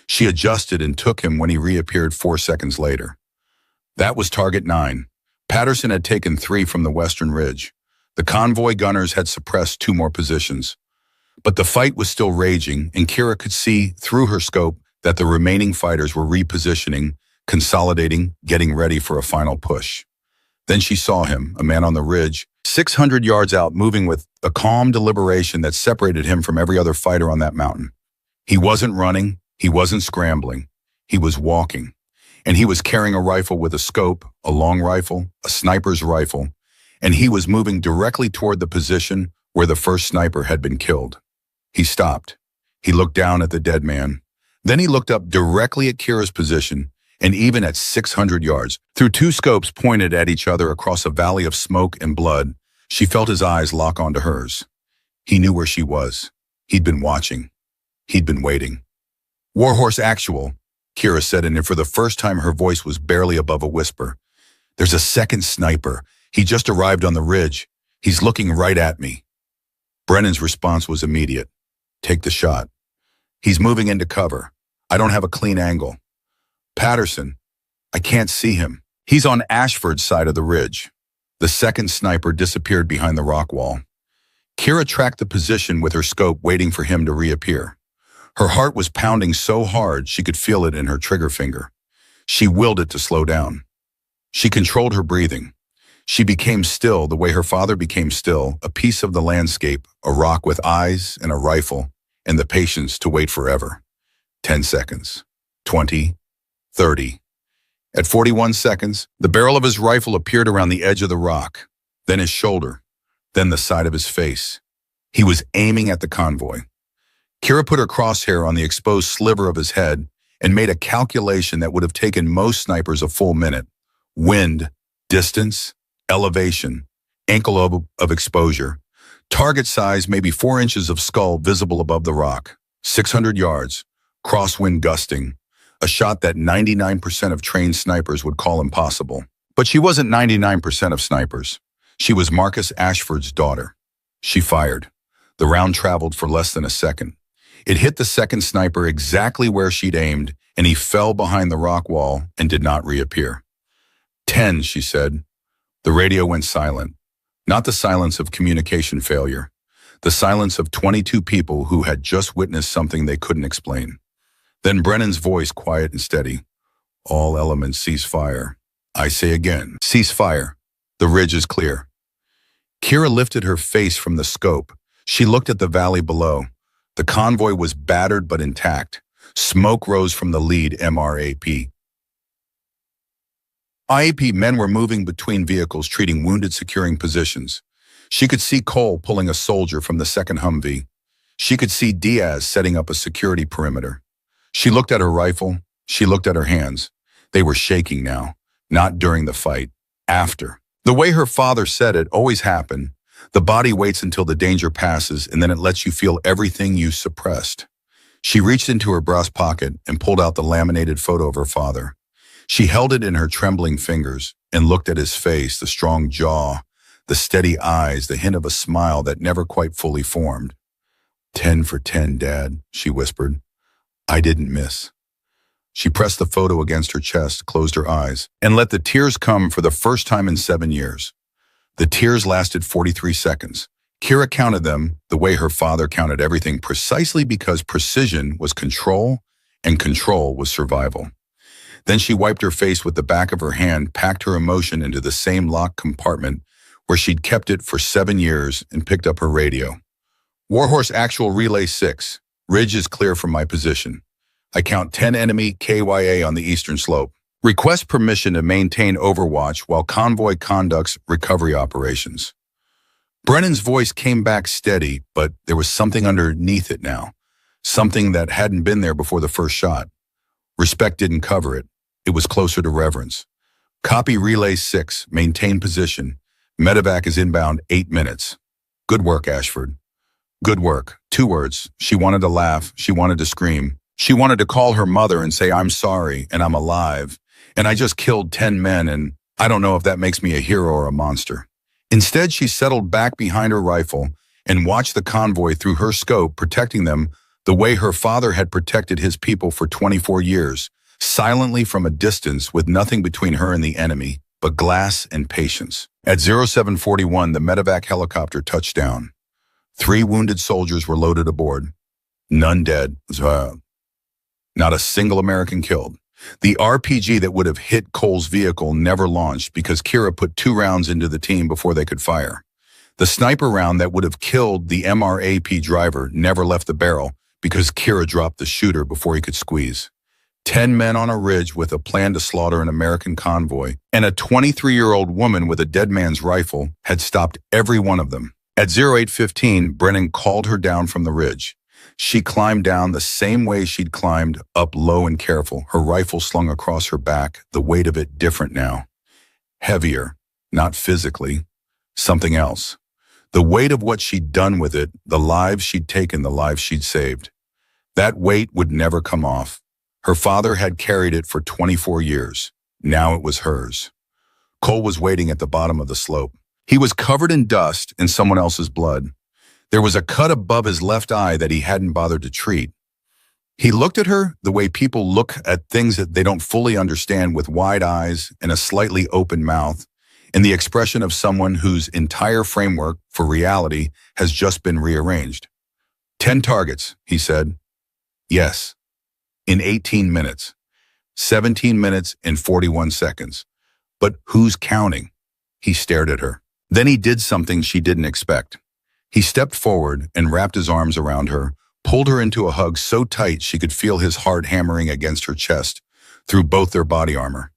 She adjusted and took him when he reappeared 4 seconds later. That was target 9. Patterson had taken 3 from the western ridge. The convoy gunners had suppressed 2 more positions. But the fight was still raging, and Kira could see through her scope that the remaining fighters were repositioning, consolidating, getting ready for a final push. Then she saw him, a man on the ridge, 600 yards out, moving with a calm deliberation that separated him from every other fighter on that mountain. He wasn't running, he wasn't scrambling, he was walking. And he was carrying a rifle with a scope, a long rifle, a sniper's rifle, and he was moving directly toward the position where the first sniper had been killed. He stopped. He looked down at the dead man. Then he looked up directly at Kira's position, and even at 600 yards, through 2 scopes pointed at each other across a valley of smoke and blood, she felt his eyes lock onto hers. He knew where she was. He'd been watching. He'd been waiting. Warhorse Actual, Kira said, and for the first time her voice was barely above a whisper. There's a second sniper. He just arrived on the ridge. He's looking right at me. Brennan's response was immediate. Take the shot. He's moving into cover. I don't have a clean angle. Patterson, I can't see him. He's on Ashford's side of the ridge. The second sniper disappeared behind the rock wall. Kira tracked the position with her scope, waiting for him to reappear. Her heart was pounding so hard she could feel it in her trigger finger. She willed it to slow down. She controlled her breathing. She became still the way her father became still, a piece of the landscape, a rock with eyes and a rifle, and the patience to wait forever. 10 seconds. 20. 30. At 41 seconds, the barrel of his rifle appeared around the edge of the rock, then his shoulder, then the side of his face. He was aiming at the convoy. Kira put her crosshair on the exposed sliver of his head and made a calculation that would have taken most snipers a full minute. Wind, distance, elevation, ankle of exposure. Target size, maybe 4 inches of skull visible above the rock. 600 yards, crosswind gusting. A shot that 99% of trained snipers would call impossible. But she wasn't 99% of snipers. She was Marcus Ashford's daughter. She fired. The round traveled for less than a second. It hit the second sniper exactly where she'd aimed, and he fell behind the rock wall and did not reappear. 10, she said. The radio went silent. Not the silence of communication failure. The silence of 22 people who had just witnessed something they couldn't explain. Then Brennan's voice, quiet and steady. All elements cease fire. I say again, cease fire. The ridge is clear. Kira lifted her face from the scope. She looked at the valley below. The convoy was battered but intact. Smoke rose from the lead MRAP. IAP men were moving between vehicles, treating wounded, securing positions. She could see Cole pulling a soldier from the second Humvee. She could see Diaz setting up a security perimeter. She looked at her rifle. She looked at her hands. They were shaking now, not during the fight, after. The way her father said it always happened. The body waits until the danger passes, and then it lets you feel everything you suppressed. She reached into her breast pocket and pulled out the laminated photo of her father. She held it in her trembling fingers and looked at his face, the strong jaw, the steady eyes, the hint of a smile that never quite fully formed. 10 for 10, Dad, she whispered. I didn't miss. She pressed the photo against her chest, closed her eyes, and let the tears come for the first time in 7 years. The tears lasted 43 seconds. Kira counted them the way her father counted everything, precisely because precision was control and control was survival. Then she wiped her face with the back of her hand, packed her emotion into the same locked compartment where she'd kept it for 7 years, and picked up her radio. Warhorse Actual Relay 6. Ridge is clear from my position. I count 10 enemy KYA on the eastern slope. Request permission to maintain overwatch while convoy conducts recovery operations. Brennan's voice came back steady, but there was something underneath it now. Something that hadn't been there before the first shot. Respect didn't cover it. It was closer to reverence. Copy Relay 6. Maintain position. Medevac is inbound 8 minutes. Good work, Ashford. Good work. 2 words. She wanted to laugh. She wanted to scream. She wanted to call her mother and say, I'm sorry, and I'm alive. And I just killed 10 men, and I don't know if that makes me a hero or a monster. Instead, she settled back behind her rifle and watched the convoy through her scope, protecting them the way her father had protected his people for 24 years, silently from a distance with nothing between her and the enemy, but glass and patience. At 0741, the medevac helicopter touched down. 3 wounded soldiers were loaded aboard. None dead. Not a single American killed. The RPG that would have hit Cole's vehicle never launched because Kira put 2 rounds into the team before they could fire. The sniper round that would have killed the MRAP driver never left the barrel because Kira dropped the shooter before he could squeeze. 10 men on a ridge with a plan to slaughter an American convoy, and a 23-year-old woman with a dead man's rifle had stopped every one of them. At 0815, Brennan called her down from the ridge. She climbed down the same way she'd climbed up, low and careful, her rifle slung across her back, the weight of it different now. Heavier, not physically, something else. The weight of what she'd done with it, the lives she'd taken, the lives she'd saved. That weight would never come off. Her father had carried it for 24 years. Now it was hers. Cole was waiting at the bottom of the slope. He was covered in dust and someone else's blood. There was a cut above his left eye that he hadn't bothered to treat. He looked at her the way people look at things that they don't fully understand, with wide eyes and a slightly open mouth, and the expression of someone whose entire framework for reality has just been rearranged. 10 targets, he said. Yes. In 18 minutes. 17 minutes and 41 seconds. But who's counting? He stared at her. Then he did something she didn't expect. He stepped forward and wrapped his arms around her, pulled her into a hug so tight she could feel his heart hammering against her chest through both their body armor.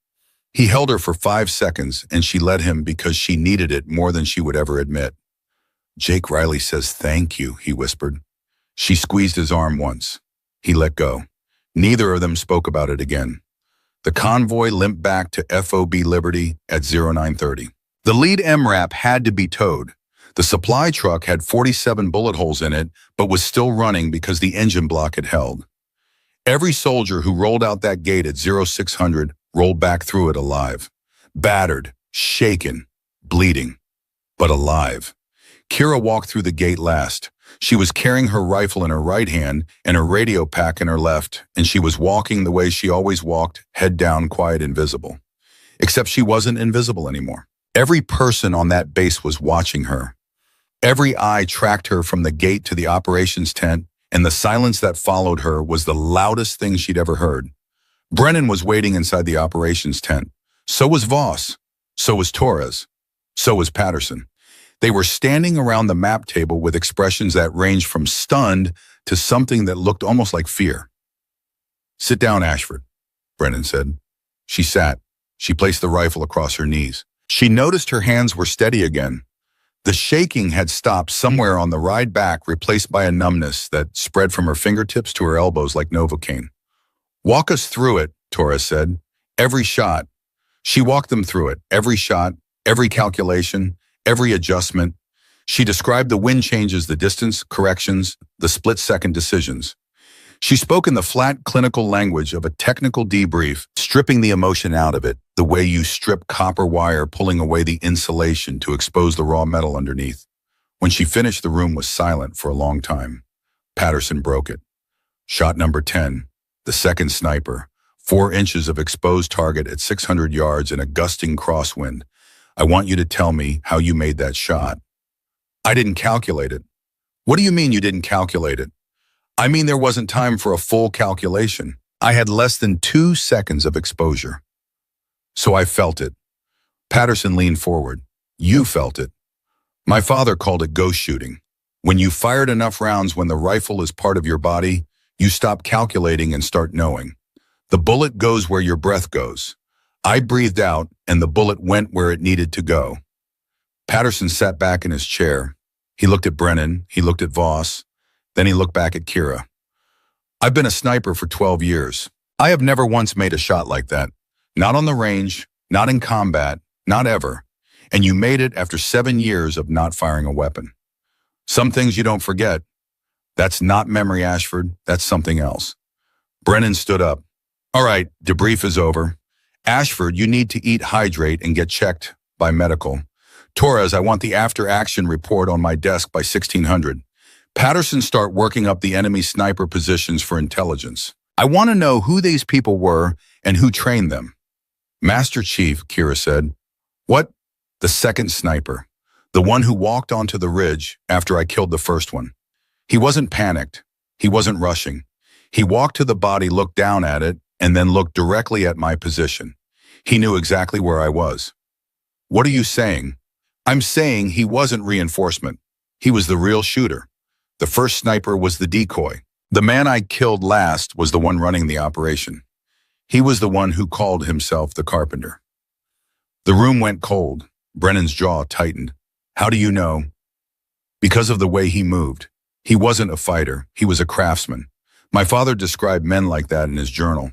He held her for 5 seconds, and she let him because she needed it more than she would ever admit. Jake Riley says thank you, he whispered. She squeezed his arm once. He let go. Neither of them spoke about it again. The convoy limped back to FOB Liberty at 0930. The lead MRAP had to be towed. The supply truck had 47 bullet holes in it, but was still running because the engine block had held. Every soldier who rolled out that gate at 0600 rolled back through it alive. Battered, shaken, bleeding, but alive. Kira walked through the gate last. She was carrying her rifle in her right hand and her radio pack in her left, and she was walking the way she always walked, head down, quiet, invisible. Except she wasn't invisible anymore. Every person on that base was watching her. Every eye tracked her from the gate to the operations tent, and the silence that followed her was the loudest thing she'd ever heard. Brennan was waiting inside the operations tent. So was Voss. So was Torres. So was Patterson. They were standing around the map table with expressions that ranged from stunned to something that looked almost like fear. "Sit down, Ashford," Brennan said. She sat. She placed the rifle across her knees. She noticed her hands were steady again. The shaking had stopped somewhere on the ride back, replaced by a numbness that spread from her fingertips to her elbows like Novocaine. "Walk us through it," Torres said. "Every shot." She walked them through it. Every shot, every calculation, every adjustment. She described the wind changes, the distance corrections, the split-second decisions. She spoke in the flat clinical language of a technical debrief, stripping the emotion out of it, the way you strip copper wire, pulling away the insulation to expose the raw metal underneath. When she finished, the room was silent for a long time. Patterson broke it. "Shot number 10, the second sniper, 4 inches of exposed target at 600 yards in a gusting crosswind. I want you to tell me how you made that shot." "I didn't calculate it." "What do you mean you didn't calculate it?" "I mean there wasn't time for a full calculation. I had less than 2 seconds of exposure. So I felt it." Patterson leaned forward. "You felt it." "My father called it ghost shooting. When you fired enough rounds when the rifle is part of your body, you stop calculating and start knowing. The bullet goes where your breath goes. I breathed out and the bullet went where it needed to go." Patterson sat back in his chair. He looked at Brennan, he looked at Voss, then he looked back at Kira. "I've been a sniper for 12 years. I have never once made a shot like that. Not on the range, not in combat, not ever. And you made it after 7 years of not firing a weapon. Some things you don't forget. That's not memory, Ashford. That's something else." Brennan stood up. "All right, debrief is over. Ashford, you need to eat, hydrate, and get checked by medical. Torres, I want the after-action report on my desk by 1600. Patterson, start working up the enemy sniper positions for intelligence. I want to know who these people were and who trained them." "Master Chief," Kira said. "What?" "The second sniper. The one who walked onto the ridge after I killed the first one. He wasn't panicked. He wasn't rushing. He walked to the body, looked down at it, and then looked directly at my position. He knew exactly where I was." "What are you saying?" "I'm saying he wasn't reinforcement. He was the real shooter. The first sniper was the decoy. The man I killed last was the one running the operation. He was the one who called himself the Carpenter." The room went cold. Brennan's jaw tightened. "How do you know?" "Because of the way he moved. He wasn't a fighter. He was a craftsman. My father described men like that in his journal.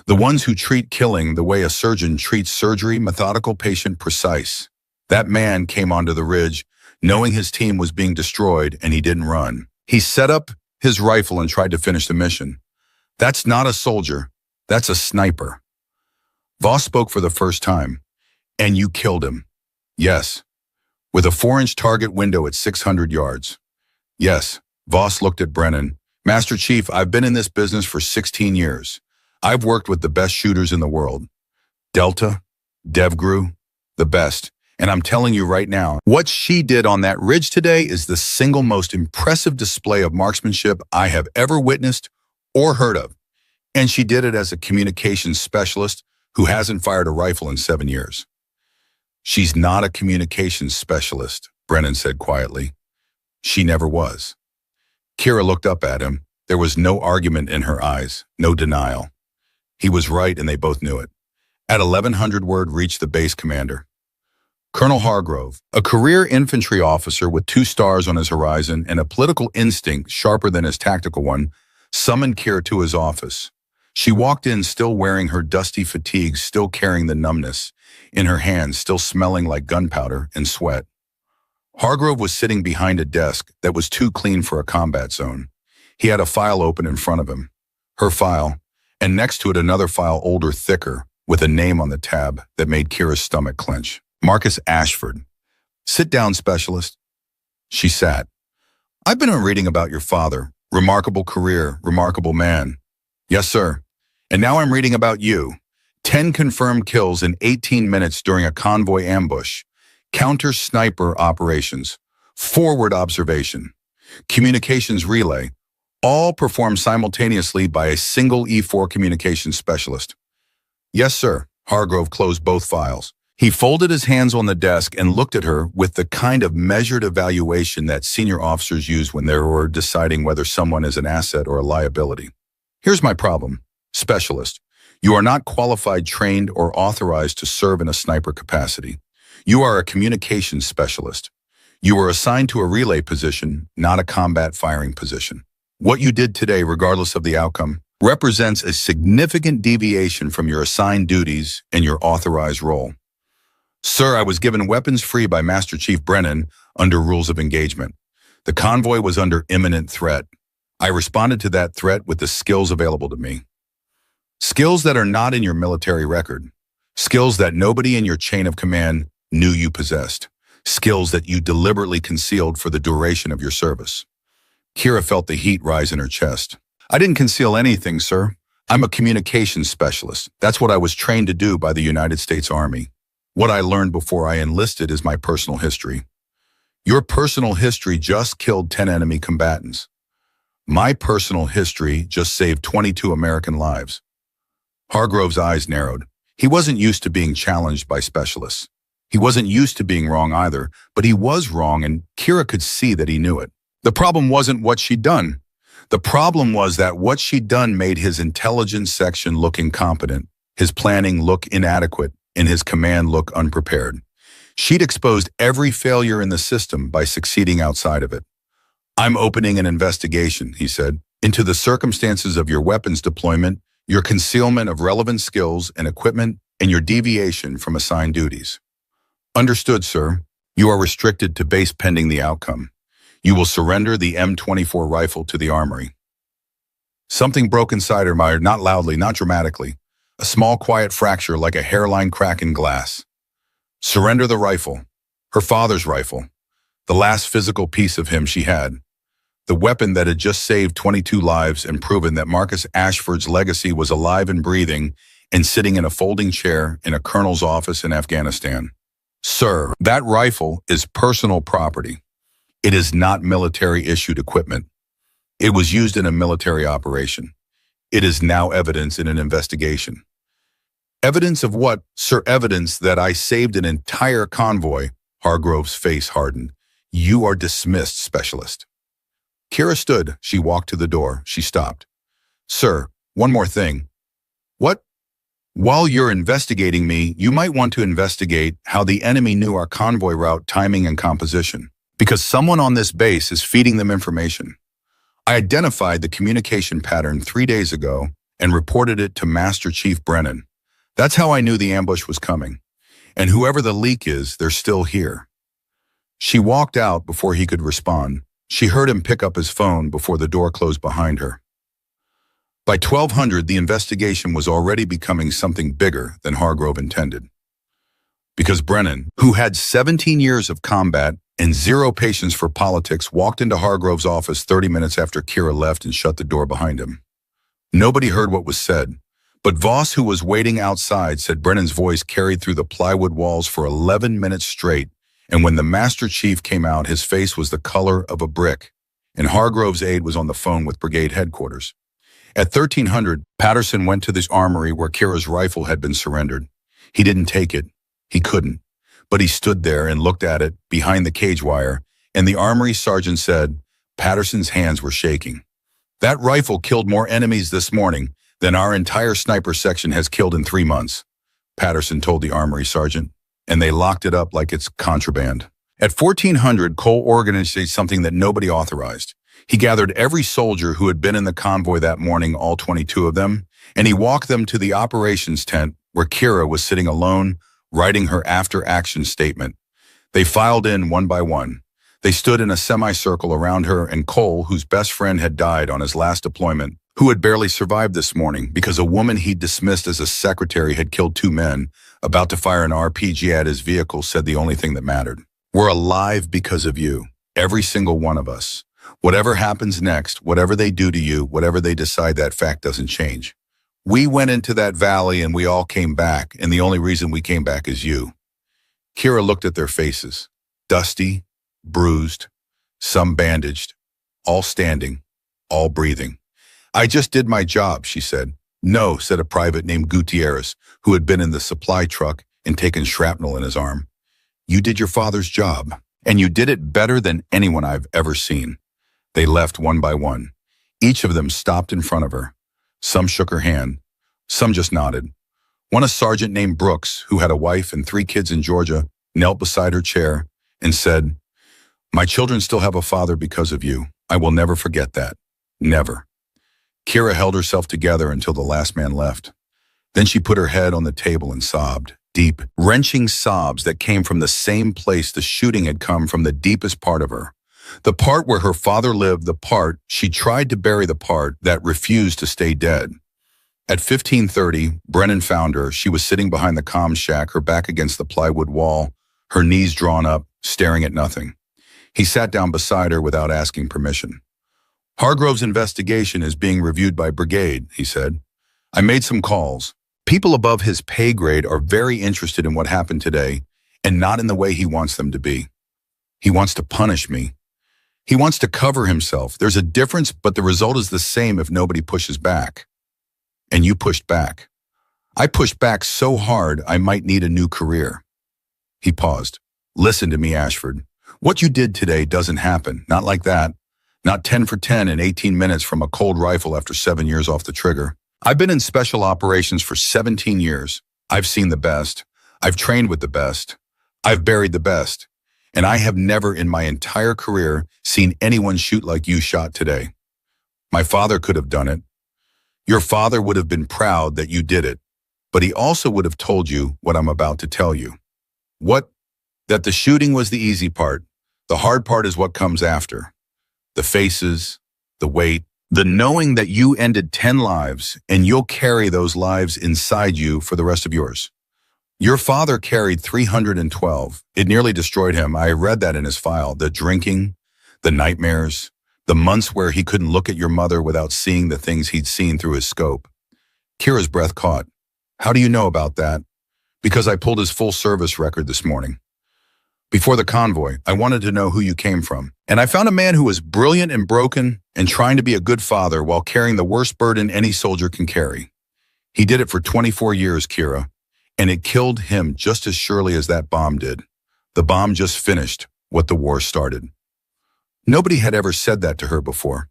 The ones who treat killing the way a surgeon treats surgery, methodical, patient, precise. That man came onto the ridge, knowing his team was being destroyed, and he didn't run. He set up his rifle and tried to finish the mission. That's not a soldier. That's a sniper." Voss spoke for the first time. "And you killed him?" "Yes. With a 4-inch target window at 600 yards. "Yes." Voss looked at Brennan. "Master Chief, I've been in this business for 16 years. I've worked with the best shooters in the world. Delta, DevGru, the best. And I'm telling you right now, what she did on that ridge today is the single most impressive display of marksmanship I have ever witnessed or heard of. And she did it as a communications specialist who hasn't fired a rifle in 7 years." "She's not a communications specialist," Brennan said quietly. "She never was." Kira looked up at him. There was no argument in her eyes, no denial. He was right, and they both knew it. At 1100 word reached the base commander. Colonel Hargrove, a career infantry officer with 2 stars on his horizon and a political instinct sharper than his tactical one, summoned Kira to his office. She walked in still wearing her dusty fatigues, still carrying the numbness in her hands, still smelling like gunpowder and sweat. Hargrove was sitting behind a desk that was too clean for a combat zone. He had a file open in front of him. Her file, and next to it another file older, thicker, with a name on the tab that made Kira's stomach clench. Marcus Ashford. "Sit down, specialist." She sat. "I've been reading about your father. Remarkable career, remarkable man." "Yes, sir. And now I'm reading about you. 10 confirmed kills in 18 minutes during a convoy ambush. Counter-sniper operations. Forward observation. Communications relay. All performed simultaneously by a single E4 communications specialist." "Yes, sir." Hargrove closed both files. He folded his hands on the desk and looked at her with the kind of measured evaluation that senior officers use when they're deciding whether someone is an asset or a liability. Here's my problem. Specialist. You are not qualified, trained, or authorized to serve in a sniper capacity. You are a communications specialist. You were assigned to a relay position, not a combat firing position. What you did today, regardless of the outcome, represents a significant deviation from your assigned duties and your authorized role. Sir, I was given weapons free by Master Chief Brennan under rules of engagement. The convoy was under imminent threat. I responded to that threat with the skills available to me. Skills that are not in your military record. Skills that nobody in your chain of command knew you possessed. Skills that you deliberately concealed for the duration of your service. Kira felt the heat rise in her chest. I didn't conceal anything, sir. I'm a communications specialist. That's what I was trained to do by the United States Army. What I learned before I enlisted is my personal history. Your personal history just killed 10 enemy combatants. My personal history just saved 22 American lives. Hargrove's eyes narrowed. He wasn't used to being challenged by specialists. He wasn't used to being wrong either, but he was wrong, and Kira could see that he knew it. The problem wasn't what she'd done. The problem was that what she'd done made his intelligence section look incompetent, his planning look inadequate, and his command look unprepared. She'd exposed every failure in the system by succeeding outside of it. I'm opening an investigation, he said, into the circumstances of your weapons deployment, your concealment of relevant skills and equipment, and your deviation from assigned duties. Understood, sir. You are restricted to base pending the outcome. You will surrender the M24 rifle to the armory. Something broke inside her mind, not loudly, not dramatically. A small, quiet fracture like a hairline crack in glass. Surrender the rifle. Her father's rifle. The last physical piece of him she had. The weapon that had just saved 22 lives and proven that Marcus Ashford's legacy was alive and breathing and sitting in a folding chair in a colonel's office in Afghanistan. Sir, that rifle is personal property. It is not military-issued equipment. It was used in a military operation. It is now evidence in an investigation. Evidence of what, sir? Evidence that I saved an entire convoy. Hargrove's face hardened. You are dismissed, specialist. Kira stood. She walked to the door. She stopped. Sir, one more thing. What? While you're investigating me, you might want to investigate how the enemy knew our convoy route, timing, and composition. Because someone on this base is feeding them information. I identified the communication pattern 3 days ago and reported it to Master Chief Brennan. That's how I knew the ambush was coming. And whoever the leak is, they're still here. She walked out before he could respond. She heard him pick up his phone before the door closed behind her. By 1200, the investigation was already becoming something bigger than Hargrove intended. Because Brennan, who had 17 years of combat and zero patience for politics, walked into Hargrove's office 30 minutes after Kira left and shut the door behind him. Nobody heard what was said, but Voss, who was waiting outside, said Brennan's voice carried through the plywood walls for 11 minutes straight, and when the Master Chief came out, his face was the color of a brick, and Hargrove's aide was on the phone with brigade headquarters. At 1300, Patterson went to this armory where Kira's rifle had been surrendered. He didn't take it. He couldn't. But he stood there and looked at it behind the cage wire, and the armory sergeant said Patterson's hands were shaking. That rifle killed more enemies this morning than our entire sniper section has killed in 3 months, Patterson told the armory sergeant, and they locked it up like it's contraband. At 1400, Cole organized something that nobody authorized. He gathered every soldier who had been in the convoy that morning, all 22 of them, and he walked them to the operations tent where Kira was sitting alone, writing her after-action statement. They filed in one by one. They stood in a semicircle around her, and Cole, whose best friend had died on his last deployment, who had barely survived this morning because a woman he'd dismissed as a secretary had killed 2 men, about to fire an RPG at his vehicle, said the only thing that mattered. We're alive because of you, every single one of us. Whatever happens next, whatever they do to you, whatever they decide, that fact doesn't change. We went into that valley and we all came back, and the only reason we came back is you. Kira looked at their faces, dusty, bruised, some bandaged, all standing, all breathing. I just did my job, she said. No, said a private named Gutierrez, who had been in the supply truck and taken shrapnel in his arm. You did your father's job, and you did it better than anyone I've ever seen. They left one by one. Each of them stopped in front of her. Some shook her hand. Some just nodded. One, a sergeant named Brooks, who had a wife and 3 kids in Georgia, knelt beside her chair and said, "My children still have a father because of you. I will never forget that. Never." Kira held herself together until the last man left. Then she put her head on the table and sobbed. Deep, wrenching sobs that came from the same place the shooting had come from, the deepest part of her. The part where her father lived, the part she tried to bury, the part that refused to stay dead. At 15:30, Brennan found her. She was sitting behind the comm shack, her back against the plywood wall, her knees drawn up, staring at nothing. He sat down beside her without asking permission. "Hargrove's investigation is being reviewed by Brigade," he said. "I made some calls. People above his pay grade are very interested in what happened today, and not in the way he wants them to be. He wants to punish me. He wants to cover himself. There's a difference, but the result is the same if nobody pushes back. And you pushed back. I pushed back so hard I might need a new career." He paused. "Listen to me, Ashford. What you did today doesn't happen. Not like that. Not 10 for 10 in 18 minutes from a cold rifle after 7 years off the trigger. I've been in special operations for 17 years. I've seen the best. I've trained with the best. I've buried the best. And I have never in my entire career seen anyone shoot like you shot today. My father could have done it. Your father would have been proud that you did it. But he also would have told you what I'm about to tell you. What? That the shooting was the easy part. The hard part is what comes after. The faces, the weight, the knowing that you ended 10 lives and you'll carry those lives inside you for the rest of yours. Your father carried 312. It nearly destroyed him. I read that in his file. The drinking, the nightmares, the months where he couldn't look at your mother without seeing the things he'd seen through his scope." Kira's breath caught. "How do you know about that?" "Because I pulled his full service record this morning. Before the convoy, I wanted to know who you came from. And I found a man who was brilliant and broken and trying to be a good father while carrying the worst burden any soldier can carry. He did it for 24 years, Kira, and it killed him just as surely as that bomb did. The bomb just finished what the war started." Nobody had ever said that to her before.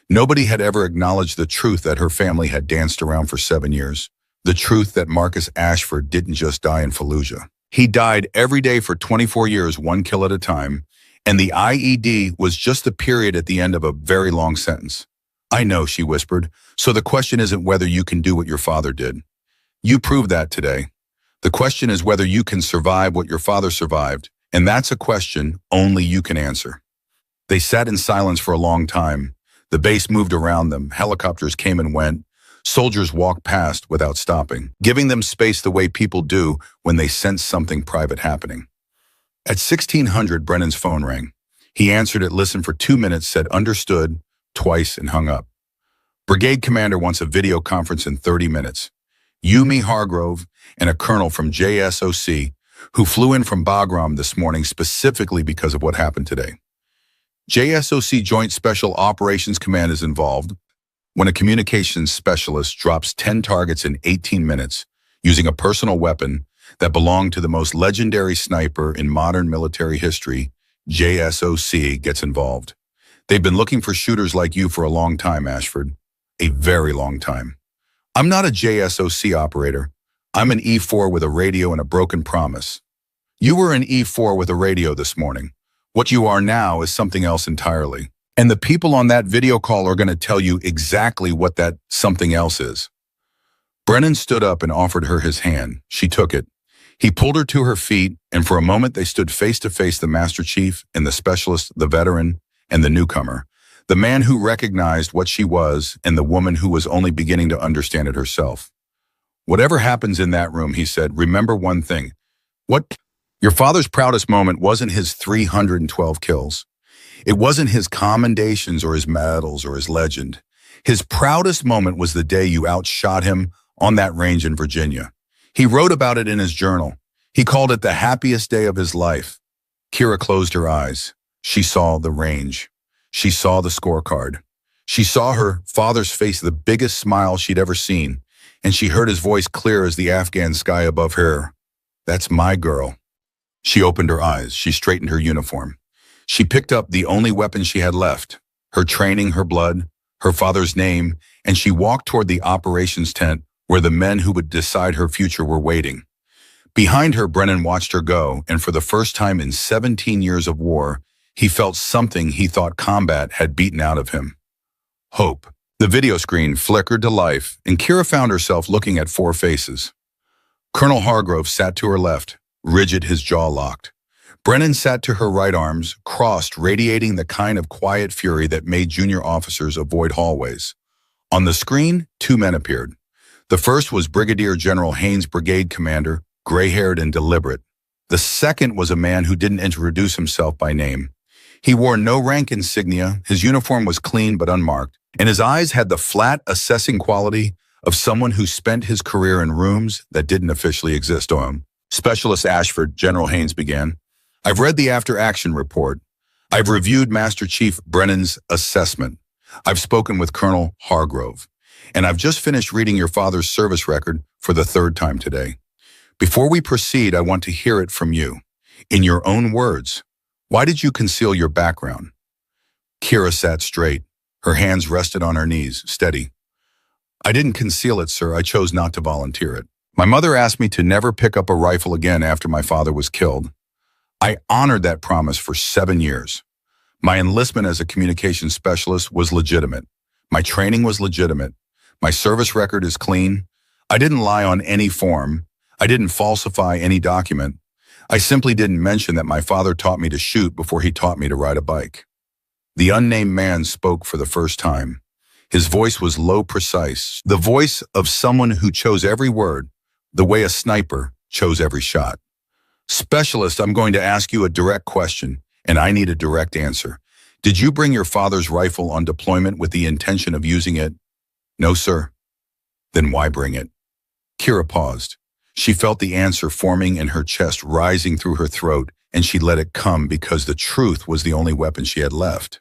Nobody had ever acknowledged the truth that her family had danced around for 7 years. The truth that Marcus Ashford didn't just die in Fallujah. He died every day for 24 years, 1 kill at a time, and the IED was just the period at the end of a very long sentence. "I know," she whispered, "so the question isn't whether you can do what your father did. You proved that today. The question is whether you can survive what your father survived, and that's a question only you can answer." They sat in silence for a long time. The base moved around them. Helicopters came and went. Soldiers walked past without stopping, giving them space the way people do when they sense something private happening. At 1600, Brennan's phone rang. He answered it, listened for 2 minutes, said understood twice, and hung up. "Brigade commander wants a video conference in 30 minutes. You, me, Hargrove, and a colonel from JSOC who flew in from Bagram this morning specifically because of what happened today. JSOC Joint Special Operations Command is involved. When a communications specialist drops 10 targets in 18 minutes using a personal weapon that belonged to the most legendary sniper in modern military history, JSOC gets involved. They've been looking for shooters like you for a long time, Ashford. A very long time. I'm not a JSOC operator. I'm an E4 with a radio and a broken promise. You were an E4 with a radio this morning. What you are now is something else entirely. And the people on that video call are going to tell you exactly what that something else is." Brennan stood up and offered her his hand. She took it. He pulled her to her feet, and for a moment they stood face to face, the Master Chief and the specialist, the veteran and the newcomer, the man who recognized what she was and the woman who was only beginning to understand it herself. "Whatever happens in that room," he said, "remember one thing. What? Your father's proudest moment wasn't his 312 kills. It wasn't his commendations or his medals or his legend. His proudest moment was the day you outshot him on that range in Virginia. He wrote about it in his journal. He called it the happiest day of his life." Kira closed her eyes. She saw the range. She saw the scorecard. She saw her father's face, the biggest smile she'd ever seen, and she heard his voice clear as the Afghan sky above her. That's my girl. She opened her eyes. She straightened her uniform. She picked up the only weapon she had left, her training, her blood, her father's name, and she walked toward the operations tent where the men who would decide her future were waiting. Behind her, Brennan watched her go, and for the first time in 17 years of war, he felt something he thought combat had beaten out of him. Hope. The video screen flickered to life, and Kira found herself looking at four faces. Colonel Hargrove sat to her left, rigid, his jaw locked. Brennan sat to her right, arms crossed, radiating the kind of quiet fury that made junior officers avoid hallways. On the screen, two men appeared. The first was Brigadier General Haynes, brigade commander, gray-haired and deliberate. The second was a man who didn't introduce himself by name. He wore no rank insignia, his uniform was clean but unmarked, and his eyes had the flat, assessing quality of someone who spent his career in rooms that didn't officially exist to him. Specialist Ashford, General Haynes began. I've read the after-action report. I've reviewed Master Chief Brennan's assessment. I've spoken with Colonel Hargrove. And I've just finished reading your father's service record for the third time today. Before we proceed, I want to hear it from you. In your own words, why did you conceal your background? Kira sat straight. Her hands rested on her knees, steady. I didn't conceal it, sir. I chose not to volunteer it. My mother asked me to never pick up a rifle again after my father was killed. I honored that promise for 7 years. My enlistment as a communications specialist was legitimate. My training was legitimate. My service record is clean. I didn't lie on any form. I didn't falsify any document. I simply didn't mention that my father taught me to shoot before he taught me to ride a bike. The unnamed man spoke for the first time. His voice was low, precise, the voice of someone who chose every word, the way a sniper chose every shot. Specialist, I'm going to ask you a direct question, and I need a direct answer. Did you bring your father's rifle on deployment with the intention of using it? No, sir. Then why bring it? Kira paused. She felt the answer forming in her chest, rising through her throat, and she let it come because the truth was the only weapon she had left.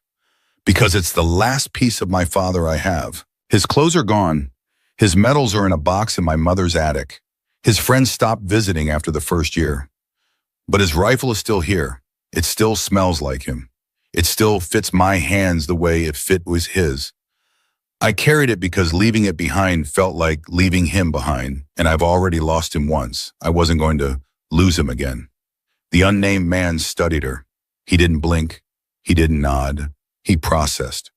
Because it's the last piece of my father I have. His clothes are gone. His medals are in a box in my mother's attic. His friends stopped visiting after the first year. But his rifle is still here. It still smells like him. It still fits my hands the way it fit was his. I carried it because leaving it behind felt like leaving him behind, and I've already lost him once. I wasn't going to lose him again. The unnamed man studied her. He didn't blink. He didn't nod. He processed.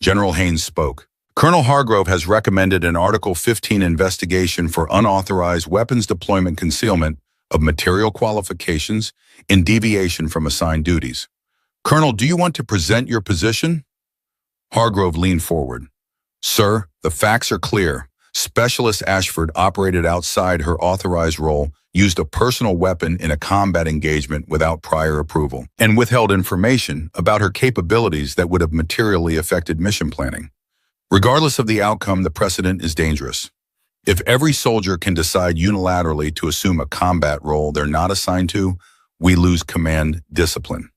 General Haynes spoke. Colonel Hargrove has recommended an Article 15 investigation for unauthorized weapons deployment, concealment of material qualifications, and deviation from assigned duties. Colonel, do you want to present your position? Hargrove leaned forward. Sir, the facts are clear. Specialist Ashford operated outside her authorized role, used a personal weapon in a combat engagement without prior approval, and withheld information about her capabilities that would have materially affected mission planning. Regardless of the outcome, the precedent is dangerous. If every soldier can decide unilaterally to assume a combat role they're not assigned to, we lose command discipline.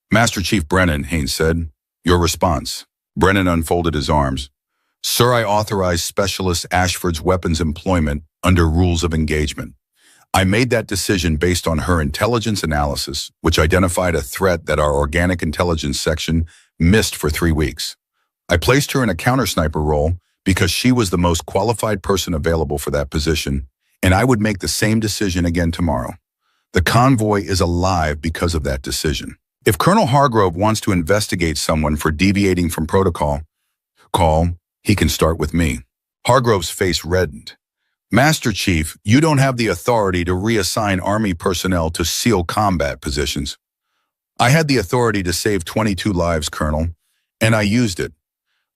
Master Chief Brennan, Haynes said. Your response. Brennan unfolded his arms. Sir, I authorize Specialist Ashford's weapons employment under rules of engagement. I made that decision based on her intelligence analysis, which identified a threat that our organic intelligence section missed for 3 weeks. I placed her in a counter-sniper role because she was the most qualified person available for that position, and I would make the same decision again tomorrow. The convoy is alive because of that decision. If Colonel Hargrove wants to investigate someone for deviating from protocol, he can start with me. Hargrove's face reddened. Master Chief, you don't have the authority to reassign Army personnel to SEAL combat positions. I had the authority to save 22 lives, Colonel, and I used it.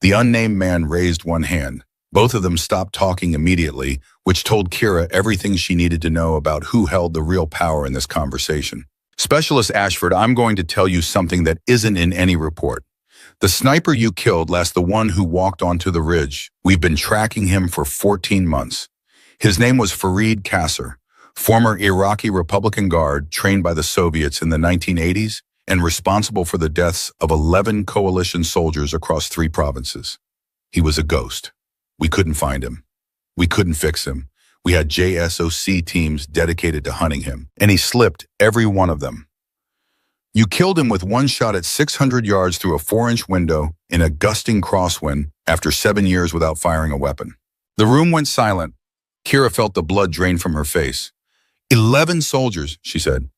The unnamed man raised one hand. Both of them stopped talking immediately, which told Kira everything she needed to know about who held the real power in this conversation. Specialist Ashford, I'm going to tell you something that isn't in any report. The sniper you killed last, the one who walked onto the ridge, we've been tracking him for 14 months. His name was Fareed Kassar, former Iraqi Republican Guard trained by the Soviets in the 1980s and responsible for the deaths of 11 coalition soldiers across 3 provinces. He was a ghost. We couldn't find him. We couldn't fix him. We had JSOC teams dedicated to hunting him, and he slipped every one of them. You killed him with one shot at 600 yards through a 4-inch window in a gusting crosswind after 7 years without firing a weapon. The room went silent. Kira felt the blood drain from her face. 11 soldiers, she said.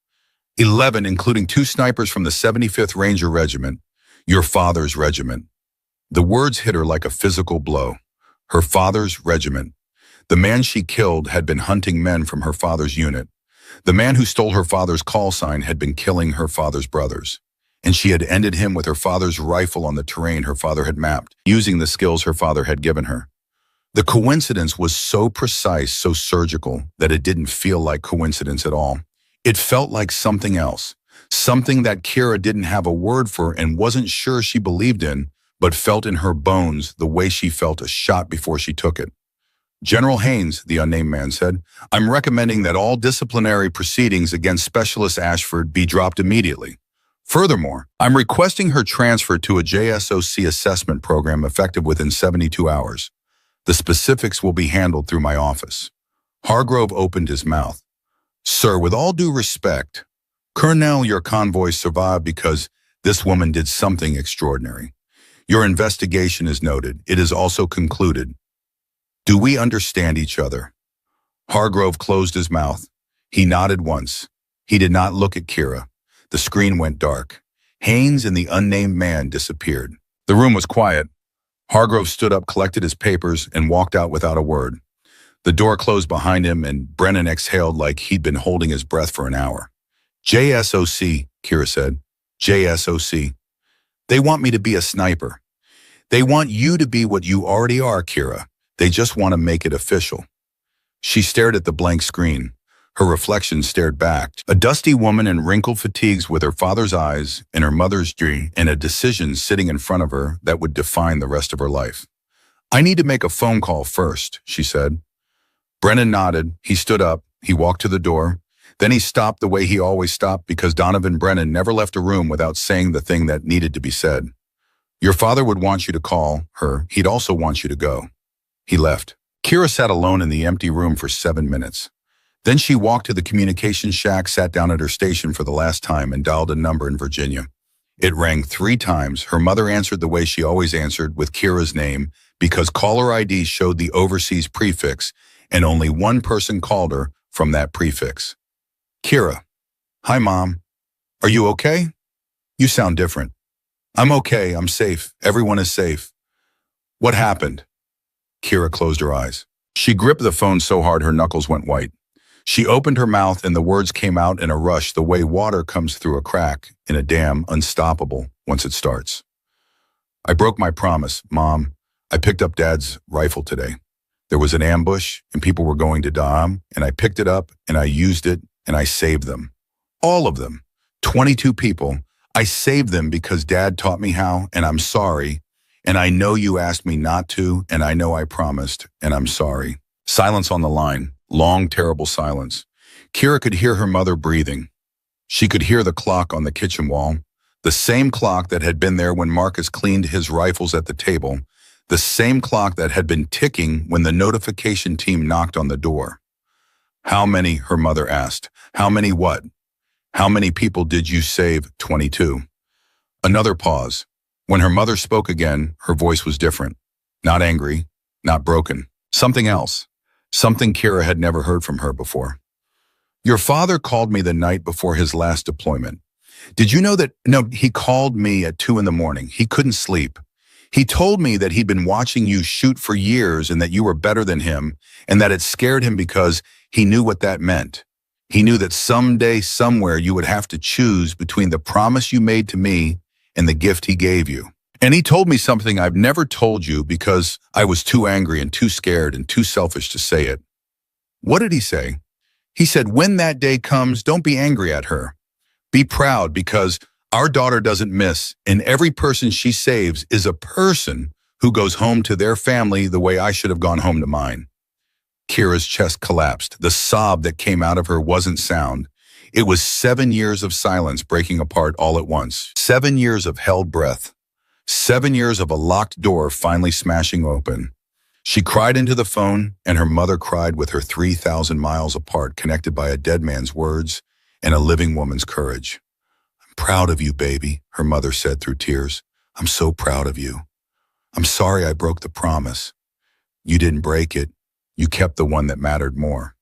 11, including 2 snipers from the 75th Ranger Regiment, your father's regiment. The words hit her like a physical blow. Her father's regiment. The man she killed had been hunting men from her father's unit. The man who stole her father's call sign had been killing her father's brothers. And she had ended him with her father's rifle on the terrain her father had mapped, using the skills her father had given her. The coincidence was so precise, so surgical, that it didn't feel like coincidence at all. It felt like something else, something that Kira didn't have a word for and wasn't sure she believed in, but felt in her bones the way she felt a shot before she took it. General Haynes, the unnamed man said, I'm recommending that all disciplinary proceedings against Specialist Ashford be dropped immediately. Furthermore, I'm requesting her transfer to a JSOC assessment program effective within 72 hours. The specifics will be handled through my office. Hargrove opened his mouth. Sir, with all due respect, Colonel, your convoy survived because this woman did something extraordinary. Your investigation is noted. It is also concluded. Do we understand each other? Hargrove closed his mouth. He nodded once. He did not look at Kira. The screen went dark. Haynes and the unnamed man disappeared. The room was quiet. Hargrove stood up, collected his papers, and walked out without a word. The door closed behind him, and Brennan exhaled like he'd been holding his breath for an hour. JSOC, Kira said. JSOC. They want me to be a sniper. They want you to be what you already are, Kira. They just want to make it official. She stared at the blank screen. Her reflection stared back. A dusty woman in wrinkled fatigues with her father's eyes and her mother's dream and a decision sitting in front of her that would define the rest of her life. I need to make a phone call first, she said. Brennan nodded. He stood up. He walked to the door. Then he stopped the way he always stopped because Donovan Brennan never left a room without saying the thing that needed to be said. Your father would want you to call her. He'd also want you to go. He left. Kira sat alone in the empty room for 7 minutes. Then she walked to the communication shack, sat down at her station for the last time, and dialed a number in Virginia. It rang 3 times. Her mother answered the way she always answered, with Kira's name, because caller ID showed the overseas prefix, and only one person called her from that prefix. Kira. Hi, Mom. Are you okay? You sound different. I'm okay. I'm safe. Everyone is safe. What happened? Kira closed her eyes. She gripped the phone so hard her knuckles went white. She opened her mouth and the words came out in a rush the way water comes through a crack in a dam, unstoppable once it starts. I broke my promise, Mom. I picked up Dad's rifle today. There was an ambush and people were going to die, and I picked it up and I used it and I saved them. All of them. 22 people. I saved them because Dad taught me how, and I'm sorry. And I know you asked me not to, and I know I promised, and I'm sorry. Silence on the line. Long, terrible silence. Kira could hear her mother breathing. She could hear the clock on the kitchen wall, the same clock that had been there when Marcus cleaned his rifles at the table, the same clock that had been ticking when the notification team knocked on the door. How many, her mother asked. How many what? How many people did you save? 22. Another pause. When her mother spoke again, her voice was different. Not angry, not broken. Something else. Something Kira had never heard from her before. Your father called me the night before his last deployment. Did you know that? No, he called me at 2 a.m. He couldn't sleep. He told me that he'd been watching you shoot for years and that you were better than him, and that it scared him because he knew what that meant. He knew that someday, somewhere, you would have to choose between the promise you made to me and the gift he gave you. And he told me something I've never told you because I was too angry and too scared and too selfish to say it. What did he say? He said, when that day comes, don't be angry at her. Be proud because our daughter doesn't miss, and every person she saves is a person who goes home to their family the way I should have gone home to mine. Kira's chest collapsed. The sob that came out of her wasn't sound. It was 7 years of silence breaking apart all at once. 7 years of held breath. 7 years of a locked door finally smashing open. She cried into the phone, and her mother cried with her 3,000 miles apart, connected by a dead man's words and a living woman's courage. "I'm proud of you, baby," her mother said through tears. "I'm so proud of you. I'm sorry I broke the promise. You didn't break it. You kept the one that mattered more."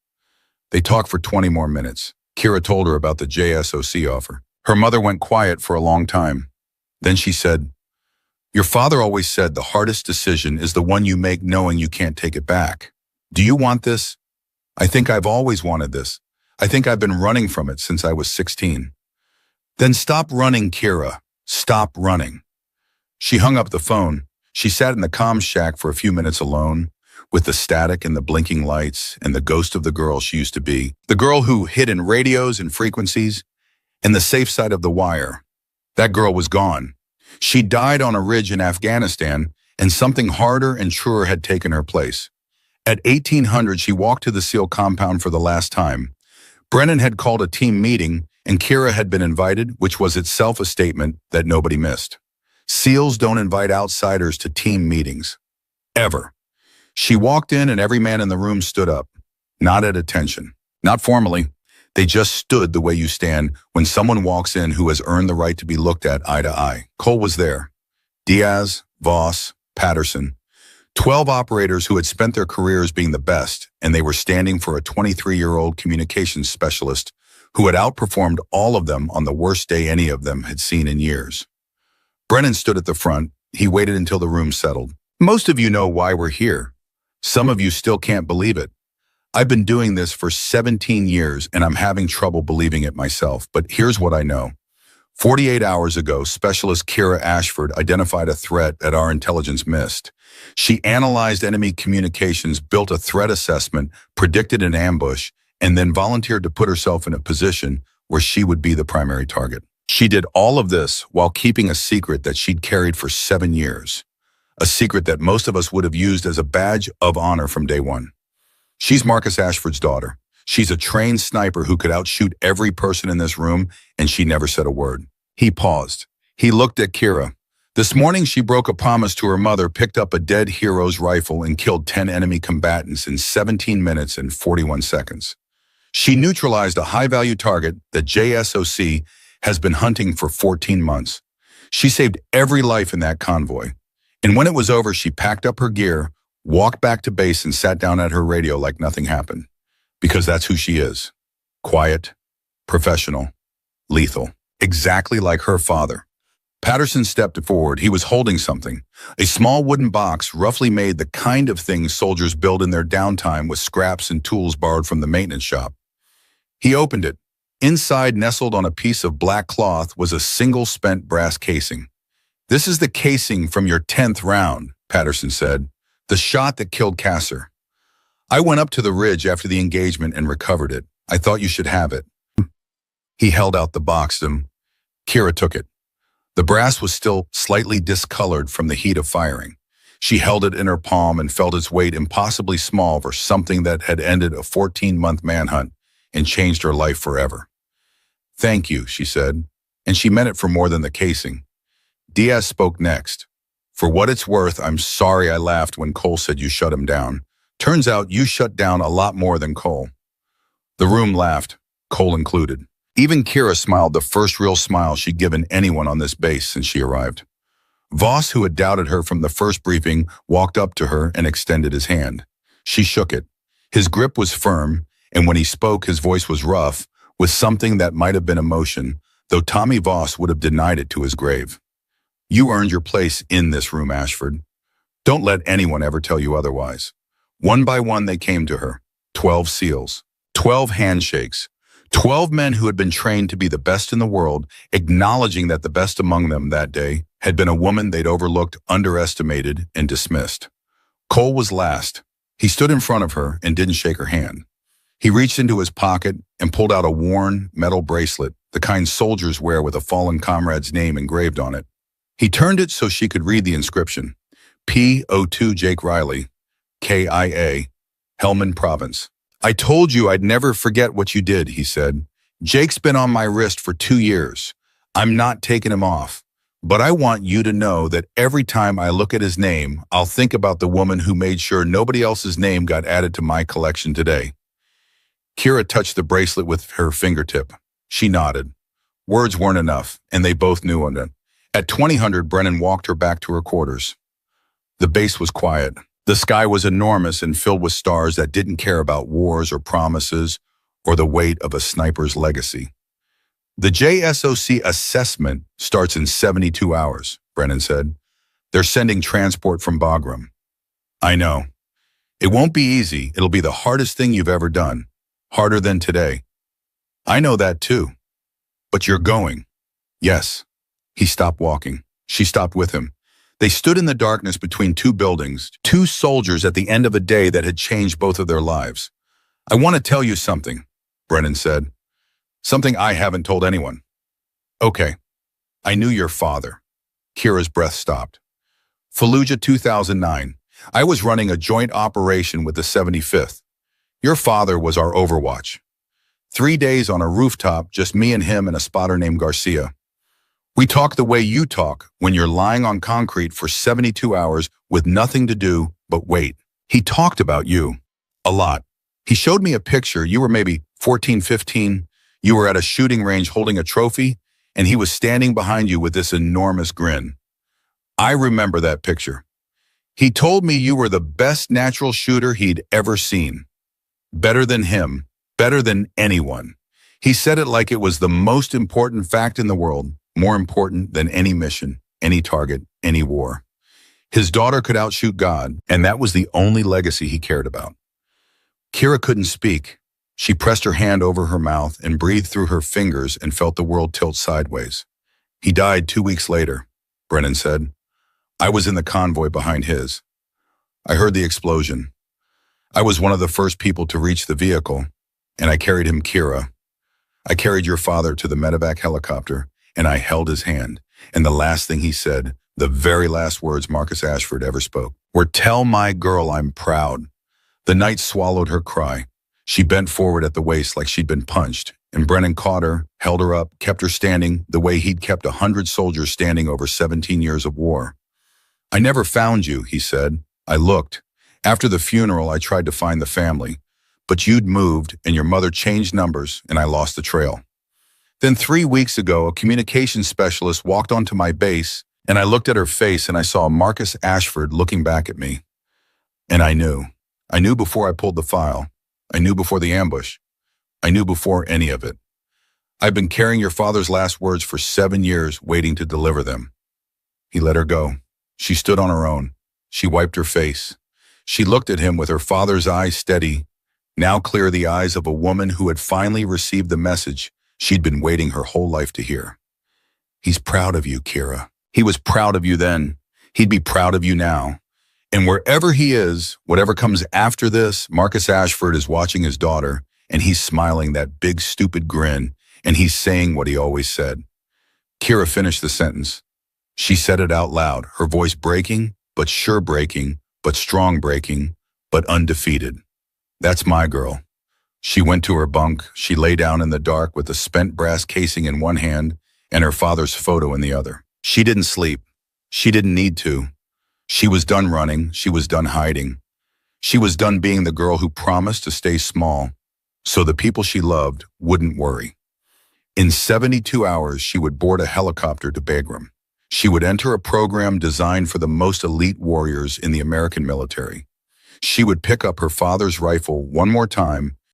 They talked for 20 more minutes. Kira told her about the JSOC offer. Her mother went quiet for a long time. Then she said, "Your father always said the hardest decision is the one you make knowing you can't take it back. Do you want this?" "I think I've always wanted this. I think I've been running from it since I was 16. "Then stop running, Kira. Stop running." She hung up the phone. She sat in the comm shack for a few minutes alone, with the static and the blinking lights and the ghost of the girl she used to be, the girl who hid in radios and frequencies and the safe side of the wire. That girl was gone. She died on a ridge in Afghanistan, and something harder and truer had taken her place. At 1800, she walked to the SEAL compound for the last time. Brennan had called a team meeting, and Kira had been invited, which was itself a statement that nobody missed. SEALs don't invite outsiders to team meetings. Ever. She walked in, and every man in the room stood up. Not at attention. Not formally. They just stood the way you stand when someone walks in who has earned the right to be looked at eye to eye. Cole was there. Diaz, Voss, Patterson. 12 operators who had spent their careers being the best, and they were standing for a 23-year-old communications specialist who had outperformed all of them on the worst day any of them had seen in years. Brennan stood at the front. He waited until the room settled. "Most of you know why we're here. Some of you still can't believe it. I've been doing this for 17 years, and I'm having trouble believing it myself, but here's what I know. 48 hours ago, Specialist Kira Ashford identified a threat that our intelligence missed. She analyzed enemy communications, built a threat assessment, predicted an ambush, and then volunteered to put herself in a position where she would be the primary target. She did all of this while keeping a secret that she'd carried for 7 years. A secret that most of us would have used as a badge of honor from day one. She's Marcus Ashford's daughter. She's a trained sniper who could outshoot every person in this room, and she never said a word." He paused. He looked at Kira. "This morning she broke a promise to her mother, picked up a dead hero's rifle, and killed 10 enemy combatants in 17 minutes and 41 seconds. She neutralized a high-value target that JSOC has been hunting for 14 months. She saved every life in that convoy. And when it was over, she packed up her gear, walked back to base, and sat down at her radio like nothing happened. Because that's who she is. Quiet, professional, lethal. Exactly like her father." Patterson stepped forward. He was holding something. A small wooden box, roughly made the kind of things soldiers build in their downtime with scraps and tools borrowed from the maintenance shop. He opened it. Inside, nestled on a piece of black cloth, was a single spent brass casing. "This is the casing from your 10th round," Patterson said. "The shot that killed Kasser. I went up to the ridge after the engagement and recovered it. I thought you should have it." He held out the box to him. Kira took it. The brass was still slightly discolored from the heat of firing. She held it in her palm and felt its weight impossibly small for something that had ended a 14-month manhunt and changed her life forever. "Thank you," she said, and she meant it for more than the casing. Diaz spoke next. "For what it's worth, I'm sorry I laughed when Cole said you shut him down. Turns out you shut down a lot more than Cole." The room laughed, Cole included. Even Kira smiled, the first real smile she'd given anyone on this base since she arrived. Voss, who had doubted her from the first briefing, walked up to her and extended his hand. She shook it. His grip was firm, and when he spoke, his voice was rough, with something that might have been emotion, though Tommy Voss would have denied it to his grave. "You earned your place in this room, Ashford. Don't let anyone ever tell you otherwise." One by one they came to her. 12 SEALs. 12 handshakes. 12 men who had been trained to be the best in the world, acknowledging that the best among them that day had been a woman they'd overlooked, underestimated, and dismissed. Cole was last. He stood in front of her and didn't shake her hand. He reached into his pocket and pulled out a worn metal bracelet, the kind soldiers wear with a fallen comrade's name engraved on it. He turned it so she could read the inscription. P.O.2 Jake Riley, K.I.A., Helmand Province. "I told you I'd never forget what you did," he said. "Jake's been on my wrist for 2 years. I'm not taking him off. But I want you to know that every time I look at his name, I'll think about the woman who made sure nobody else's name got added to my collection today. Kira touched the bracelet with her fingertip. She nodded. Words weren't enough, and they both knew on it. At 2000, Brennan walked her back to her quarters. The base was quiet. The sky was enormous and filled with stars that didn't care about wars or promises or the weight of a sniper's legacy. The JSOC assessment starts in 72 hours, Brennan said. They're sending transport from Bagram. I know. It won't be easy. It'll be the hardest thing you've ever done. Harder than today. I know that too. But you're going. Yes. He stopped walking. She stopped with him. They stood in the darkness between two buildings, two soldiers at the end of a day that had changed both of their lives. I want to tell you something, Brennan said. Something I haven't told anyone. Okay. I knew your father. Kira's breath stopped. Fallujah 2009. I was running a joint operation with the 75th. Your father was our overwatch. 3 days on a rooftop, just me and him and a spotter named Garcia. We talk the way you talk when you're lying on concrete for 72 hours with nothing to do but wait. He talked about you. A lot. He showed me a picture. You were maybe 14, 15. You were at a shooting range holding a trophy, and he was standing behind you with this enormous grin. I remember that picture. He told me you were the best natural shooter he'd ever seen. Better than him. Better than anyone. He said it like it was the most important fact in the world. More important than any mission, any target, any war. His daughter could outshoot God, and that was the only legacy he cared about. Kira couldn't speak. She pressed her hand over her mouth and breathed through her fingers and felt the world tilt sideways. He died 2 weeks later, Brennan said. I was in the convoy behind his. I heard the explosion. I was one of the first people to reach the vehicle, and I carried him, Kira. I carried your father to the medevac helicopter, and I held his hand, and the last thing he said, the very last words Marcus Ashford ever spoke, were, "Tell my girl I'm proud." The night swallowed her cry. She bent forward at the waist like she'd been punched, and Brennan caught her, held her up, kept her standing the way he'd kept 100 soldiers standing over 17 years of war. I never found you, he said. I looked. After the funeral, I tried to find the family, but you'd moved and your mother changed numbers, and I lost the trail. Then 3 weeks ago, a communications specialist walked onto my base, and I looked at her face and I saw Marcus Ashford looking back at me. And I knew. I knew before I pulled the file. I knew before the ambush. I knew before any of it. I've been carrying your father's last words for 7 years, waiting to deliver them. He let her go. She stood on her own. She wiped her face. She looked at him with her father's eyes steady, now clear, the eyes of a woman who had finally received the message she'd been waiting her whole life to hear. He's proud of you, Kira. He was proud of you then. He'd be proud of you now. And wherever he is, whatever comes after this, Marcus Ashford is watching his daughter, and he's smiling that big, stupid grin, and he's saying what he always said. Kira finished the sentence. She said it out loud, her voice breaking, but sure breaking, but strong breaking, but undefeated. That's my girl. She went to her bunk. She lay down in the dark with a spent brass casing in one hand and her father's photo in the other. She didn't sleep. She didn't need to. She was done running. She was done hiding. She was done being the girl who promised to stay small so the people she loved wouldn't worry. In 72 hours, she would board a helicopter to Bagram. She would enter a program designed for the most elite warriors in the American military. She would pick up her father's rifle one more time